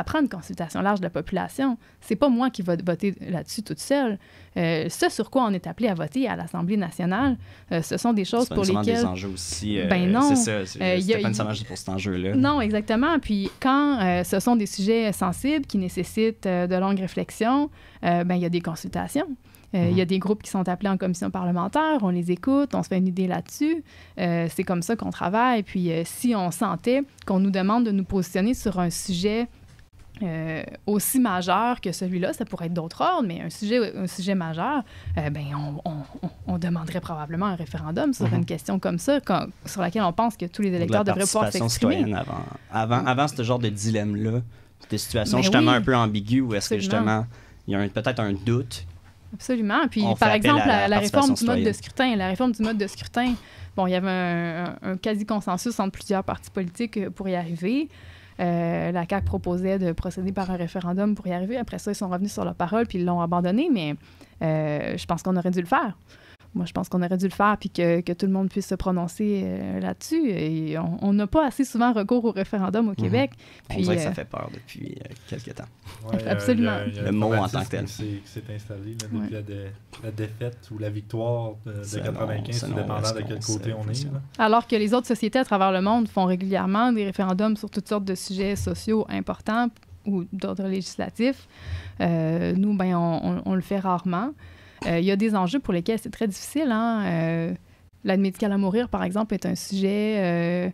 prend une consultation large de la population. C'est pas moi qui va voter là-dessus toute seule. Ce sur quoi on est appelé à voter à l'Assemblée nationale, ce sont des choses pour lesquelles... C'est des enjeux aussi. Ben non. C'est ça. C'était pas nécessairement juste pour cet enjeu-là. Non, exactement. Puis quand ce sont des sujets sensibles qui nécessitent de longues réflexions, il y a des consultations. Il y a des groupes qui sont appelés en commission parlementaire, on les écoute, on se fait une idée là-dessus. C'est comme ça qu'on travaille. Puis si on sentait qu'on nous demande de nous positionner sur un sujet aussi majeur que celui-là, ça pourrait être d'autres ordres, mais un sujet majeur, on demanderait probablement un référendum sur une question comme ça, sur laquelle on pense que tous les électeurs devraient pouvoir s'exprimer. Avant ce genre de dilemme-là, des situations justement un peu ambiguës où est-ce que justement il y a peut-être un doute. Absolument. Puis, par exemple, la réforme du mode de scrutin. La réforme du mode de scrutin, bon, il y avait un quasi-consensus entre plusieurs partis politiques pour y arriver. La CAQ proposait de procéder par un référendum pour y arriver. Après ça, ils sont revenus sur leur parole puis ils l'ont abandonné, mais je pense qu'on aurait dû le faire. Moi, je pense qu'on aurait dû le faire puis que tout le monde puisse se prononcer là-dessus. Et on n'a pas assez souvent recours au référendum au Québec. Puis, on dirait que ça fait peur depuis quelques temps. Ouais, absolument. Le mot en tant que tel. Qui s'est installé là, depuis la défaite ou la victoire de 95, tout dépendant de quel côté on est. Là. Alors que les autres sociétés à travers le monde font régulièrement des référendums sur toutes sortes de sujets sociaux importants ou d'ordre législatif. Nous, on le fait rarement. Il y a des enjeux pour lesquels c'est très difficile. L'aide médicale à mourir, par exemple, est un sujet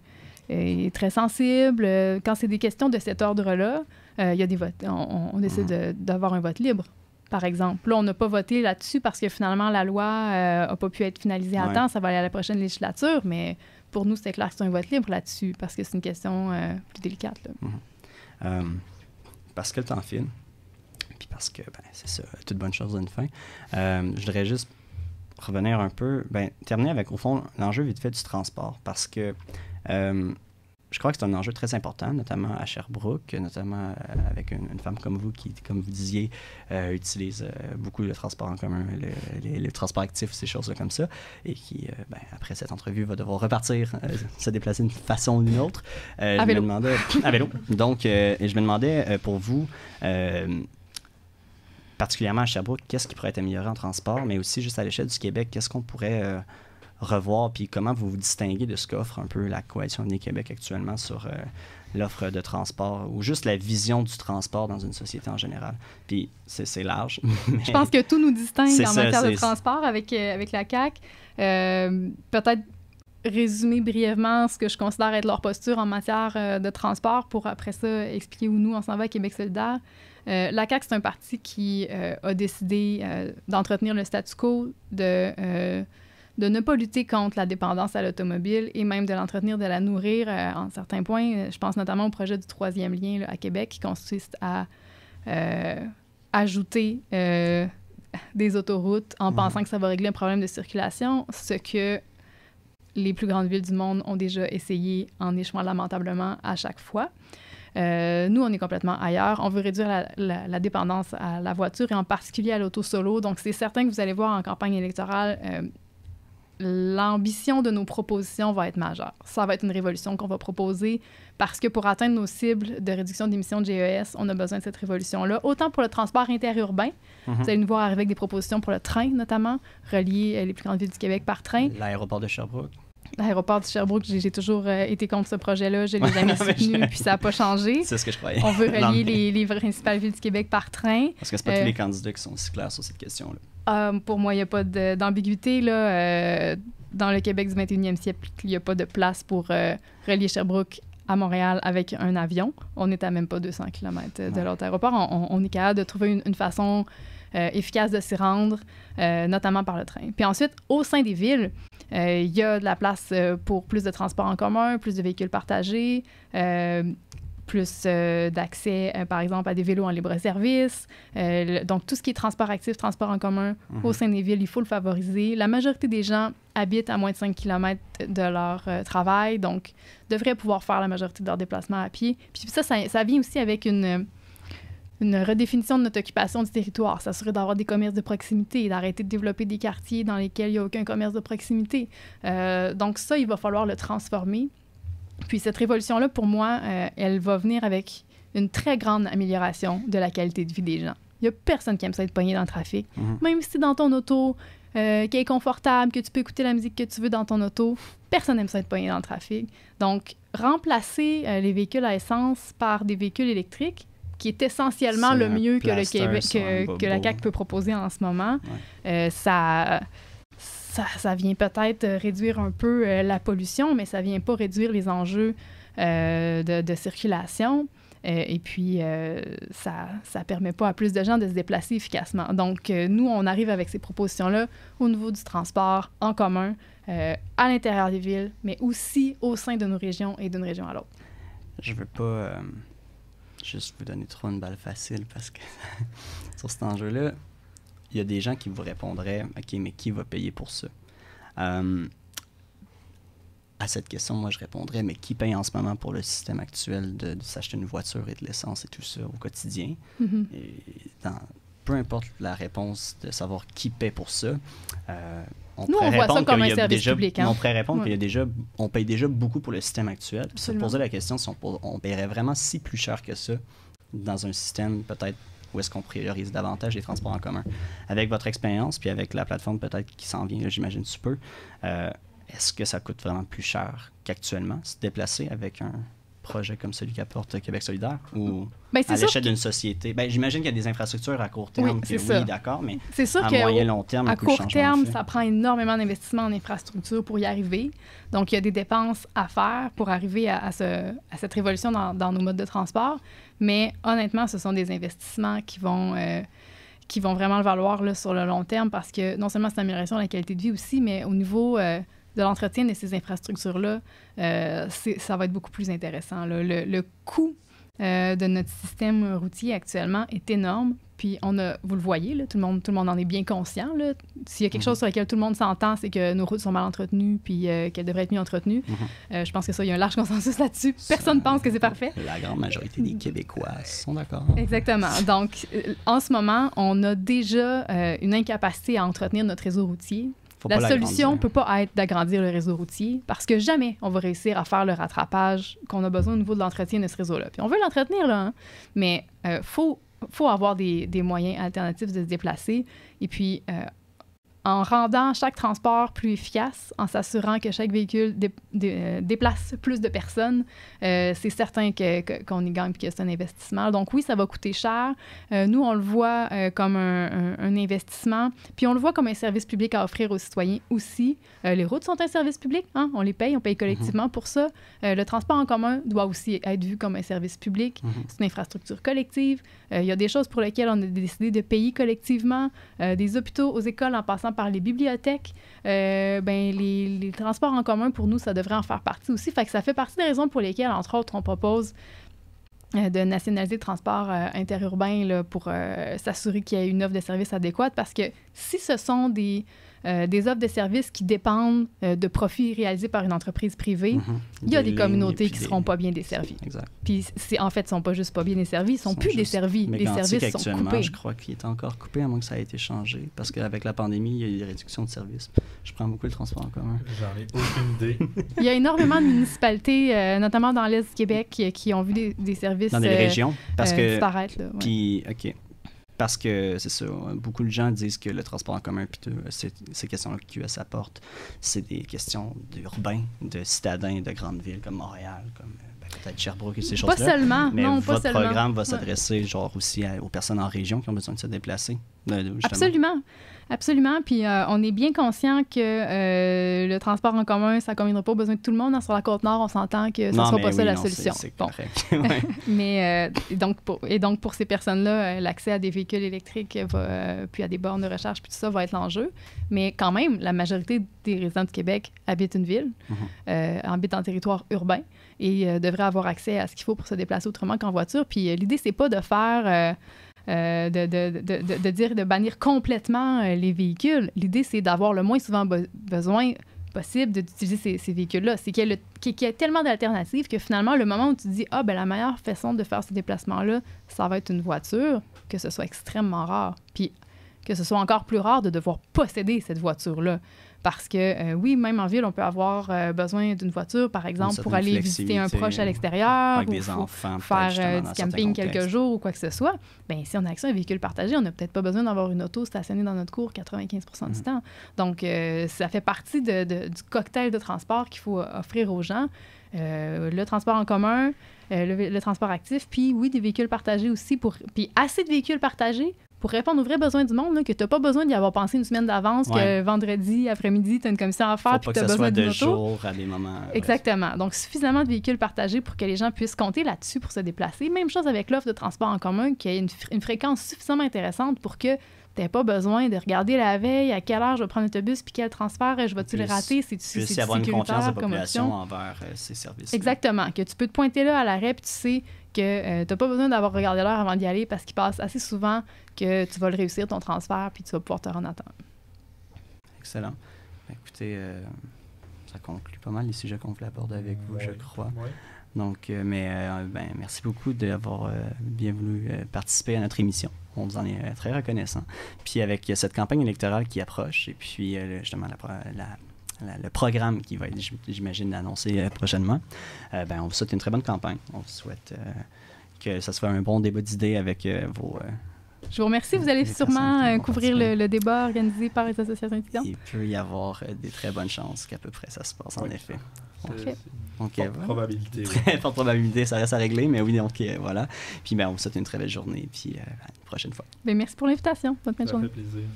très sensible. Quand c'est des questions de cet ordre-là, il y a des votes. On décide d'avoir un vote libre, par exemple. Là, on n'a pas voté là-dessus parce que finalement, la loi n'a pas pu être finalisée à temps. Ça va aller à la prochaine législature, mais pour nous, c'est clair que c'est un vote libre là-dessus parce que c'est une question plus délicate. Là. Parce que le temps file. Puis parce que, c'est ça, toute bonne chose a une fin. Je voudrais juste revenir un peu, terminer avec, au fond, l'enjeu vite fait du transport. Parce que je crois que c'est un enjeu très important, notamment à Sherbrooke, notamment avec une femme comme vous qui, comme vous disiez, utilise beaucoup le transport en commun, le transport actif, ces choses-là comme ça, et qui, après cette entrevue, va devoir repartir, se déplacer d'une façon ou d'une autre. À vélo. À vélo. Donc, je me demandais, pour vous, particulièrement à Sherbrooke, qu'est-ce qui pourrait être amélioré en transport, mais aussi juste à l'échelle du Québec, qu'est-ce qu'on pourrait revoir, puis comment vous vous distinguez de ce qu'offre un peu la Coalition Avenir Québec actuellement sur l'offre de transport, ou juste la vision du transport dans une société en général. Puis c'est large. Mais je pense que tout nous distingue en matière de transport avec la CAQ. Peut-être résumer brièvement ce que je considère être leur posture en matière de transport pour après ça expliquer où nous on s'en va à Québec solidaire. La CAQ, c'est un parti qui a décidé d'entretenir le statu quo, de ne pas lutter contre la dépendance à l'automobile et même de l'entretenir, de la nourrir en certains points. Je pense notamment au projet du 3e lien là, à Québec qui consiste à ajouter des autoroutes en pensant que ça va régler un problème de circulation, ce que les plus grandes villes du monde ont déjà essayé en échouant lamentablement à chaque fois. Nous, on est complètement ailleurs. On veut réduire la dépendance à la voiture et en particulier à l'auto solo. Donc, c'est certain que vous allez voir en campagne électorale, l'ambition de nos propositions va être majeure. Ça va être une révolution qu'on va proposer parce que pour atteindre nos cibles de réduction d'émissions de GES, on a besoin de cette révolution-là. Autant pour le transport interurbain, vous allez nous voir arriver avec des propositions pour le train, notamment, relier les plus grandes villes du Québec par train. L'aéroport de Sherbrooke. L'aéroport de Sherbrooke, j'ai toujours été contre ce projet-là. Je l'ai jamais soutenu, puis ça n'a pas changé. C'est ce que je croyais. On veut relier les principales villes du Québec par train. Parce que c'est pas tous les candidats qui sont aussi clairs sur cette question-là. Pour moi, il n'y a pas d'ambiguïté. Dans le Québec du 21e siècle, il n'y a pas de place pour relier Sherbrooke à Montréal avec un avion. On est à même pas 200 km de l'autre aéroport. On est capable de trouver une façon efficace de s'y rendre, notamment par le train. Puis ensuite, au sein des villes, Il y a de la place pour plus de transports en commun, plus de véhicules partagés, plus d'accès, par exemple, à des vélos en libre-service. Donc, tout ce qui est transport actif, transport en commun au sein des villes, il faut le favoriser. La majorité des gens habitent à moins de 5 km de leur travail, donc devraient pouvoir faire la majorité de leurs déplacements à pied. Puis ça vient aussi avec une redéfinition de notre occupation du territoire, s'assurer d'avoir des commerces de proximité, d'arrêter de développer des quartiers dans lesquels il n'y a aucun commerce de proximité. Donc ça, il va falloir le transformer. Puis cette révolution-là, pour moi, elle va venir avec une très grande amélioration de la qualité de vie des gens. Il n'y a personne qui aime ça être pogné dans le trafic. Même si dans ton auto, qui est confortable, que tu peux écouter la musique que tu veux dans ton auto, personne n'aime ça être pogné dans le trafic. Donc, remplacer les véhicules à essence par des véhicules électriques, qui est essentiellement le mieux que le Québec, que la CAQ peut proposer en ce moment, ça vient peut-être réduire un peu la pollution, mais ça vient pas réduire les enjeux de circulation. Et puis, ça permet pas à plus de gens de se déplacer efficacement. Donc, nous, on arrive avec ces propositions-là au niveau du transport en commun, à l'intérieur des villes, mais aussi au sein de nos régions et d'une région à l'autre. Je veux pas juste vous donner trop une balle facile parce que sur cet enjeu-là, il y a des gens qui vous répondraient « OK, mais qui va payer pour ça? » À cette question, moi, je répondrais « Mais qui paye en ce moment pour le système actuel de s'acheter une voiture et de l'essence et tout ça au quotidien? Et peu importe la réponse de savoir qui paie pour ça, on voit ça comme un service public. On pourrait répondre qu'on paye déjà beaucoup pour le système actuel. Puis se poser la question si on paierait vraiment si plus cher que ça dans un système peut-être où est-ce qu'on priorise davantage les transports en commun. Avec votre expérience, puis avec la plateforme peut-être qui s'en vient, là, j'imagine tu peux, est-ce que ça coûte vraiment plus cher qu'actuellement se déplacer avec un projet comme celui qu'apporte Québec solidaire ou à l'échelle d'une société? J'imagine qu'il y a des infrastructures à court terme, oui, d'accord, mais c'est sûr à moyen long terme, à court terme, ça prend énormément d'investissements en infrastructures pour y arriver. Donc, il y a des dépenses à faire pour arriver à cette révolution dans nos modes de transport. Mais honnêtement, ce sont des investissements qui vont vraiment le valoir là, sur le long terme parce que non seulement c'est l'amélioration de la qualité de vie aussi, mais au niveau de l'entretien de ces infrastructures-là, ça va être beaucoup plus intéressant. Là. Le coût de notre système routier actuellement est énorme. Puis vous le voyez, là, tout le monde en est bien conscient. Là. S'il y a quelque chose sur lequel tout le monde s'entend, c'est que nos routes sont mal entretenues puis qu'elles devraient être mieux entretenues. Je pense que ça, il y a un large consensus là-dessus. Personne ne pense que c'est parfait. La grande majorité des Québécois sont d'accord. Exactement. Donc, en ce moment, on a déjà une incapacité à entretenir notre réseau routier. La solution ne peut pas être d'agrandir le réseau routier parce que jamais on va réussir à faire le rattrapage qu'on a besoin au niveau de l'entretien de ce réseau-là. Puis on veut l'entretenir, là, hein? Mais faut avoir des moyens alternatifs de se déplacer. Et puis, en rendant chaque transport plus efficace, en s'assurant que chaque véhicule déplace plus de personnes, c'est certain qu'on y gagne et que c'est un investissement. Donc oui, ça va coûter cher. Nous, on le voit comme un investissement, puis on le voit comme un service public à offrir aux citoyens aussi. Les routes sont un service public, hein? On paye collectivement pour ça. Le transport en commun doit aussi être vu comme un service public. C'est une infrastructure collective. Il y a des choses pour lesquelles on a décidé de payer collectivement, des hôpitaux aux écoles en passant par les bibliothèques, les transports en commun, pour nous, ça devrait en faire partie aussi. Fait que ça fait partie des raisons pour lesquelles, entre autres, on propose de nationaliser le transport interurbain là, pour s'assurer qu'il y ait une offre de services adéquate. Parce que si ce sont des offres de services qui dépendent de profits réalisés par une entreprise privée, il y a des communautés qui ne seront pas bien desservies. Exact. Puis, en fait, ils ne sont pas juste pas bien desservis, ils ne sont plus desservis. Les services sont coupés. Je crois qu'il est encore coupé, à moins que ça ait été changé. Parce qu'avec la pandémie, il y a eu des réductions de services. Je prends beaucoup le transport en commun. J'en ai aucune idée. Il y a énormément de municipalités, notamment dans l'Est du Québec, qui ont vu des services dans des régions, parce que disparaître. Là, ouais. Puis, OK. Parce que, c'est ça, beaucoup de gens disent que le transport en commun, puis ces questions-là que QS apporte, c'est des questions d'urbains, de citadins de grandes villes comme Montréal, comme peut-être Sherbrooke et ces Pas choses-là. seulement, Mais non, pas votre seulement. programme va Ouais. s'adresser genre aussi aux personnes en région qui ont besoin de se déplacer. Justement. Absolument. Absolument. Puis on est bien conscient que le transport en commun, ça ne conviendra pas aux besoins de tout le monde. Sur la Côte-Nord, on s'entend que ça ne sera pas ça la solution. C'est Bon. correct. Ouais. Mais donc pour ces personnes-là, l'accès à des véhicules électriques puis à des bornes de recharge, puis tout ça va être l'enjeu. Mais quand même, la majorité des résidents du Québec habitent une ville, habitent en territoire urbain et devraient avoir accès à ce qu'il faut pour se déplacer autrement qu'en voiture. Puis l'idée, c'est pas de faire... de dire de bannir complètement les véhicules. L'idée, c'est d'avoir le moins souvent besoin possible d'utiliser ces véhicules-là. C'est qu'il y a tellement d'alternatives que finalement, le moment où tu dis « Ah, ben la meilleure façon de faire ce déplacement-là, ça va être une voiture », que ce soit extrêmement rare. Puis que ce soit encore plus rare de devoir posséder cette voiture-là. Parce que, oui, même en ville, on peut avoir besoin d'une voiture, par exemple, pour aller visiter un proche à l'extérieur avec ou des enfants, faire du camping quelques jours ou quoi que ce soit. Bien, si on a accès à un véhicule partagé, on n'a peut-être pas besoin d'avoir une auto stationnée dans notre cour 95% du temps. Donc, ça fait partie du cocktail de transport qu'il faut offrir aux gens. Le transport en commun, le transport actif, puis oui, des véhicules partagés aussi, puis assez de véhicules partagés pour répondre aux vrais besoins du monde, là, que tu n'as pas besoin d'y avoir pensé une semaine d'avance, que vendredi après-midi, tu as une commission à faire, puis tu as besoin d'une auto. Faut pas que ça soit de jour à des moments... Exactement. Donc, suffisamment de véhicules partagés pour que les gens puissent compter là-dessus pour se déplacer. Même chose avec l'offre de transport en commun, qui a une fréquence suffisamment intéressante pour que tu n'aies pas besoin de regarder la veille à quelle heure je vais prendre l'autobus puis quel transfert je vais-tu le rater. C'est y avoir une confiance de population envers ces services. Exactement. Que tu peux te pointer là à l'arrêt puis tu sais que tu n'as pas besoin d'avoir regardé l'heure avant d'y aller parce qu'il passe assez souvent que tu vas le réussir, ton transfert, puis tu vas pouvoir te rendre à temps. Excellent. Écoutez, ça conclut pas mal les sujets qu'on voulait aborder avec vous, je crois. Oui. Donc, merci beaucoup d'avoir bien voulu participer à notre émission. On vous en est très reconnaissant. Puis avec cette campagne électorale qui approche, et puis justement le programme qui va être, j'imagine, annoncé prochainement, on vous souhaite une très bonne campagne. On vous souhaite que ça soit un bon débat d'idées avec vos... Je vous remercie. Vous allez sûrement couvrir le débat organisé par les associations étudiantes. Il peut y avoir des très bonnes chances qu'à peu près ça se passe, en effet. Donc, probabilité. Très forte probabilité, ça reste à régler, mais oui, donc voilà. Puis on vous souhaite une très belle journée, puis à une prochaine fois. Merci pour l'invitation. Bonne fin de journée. Ça fait plaisir.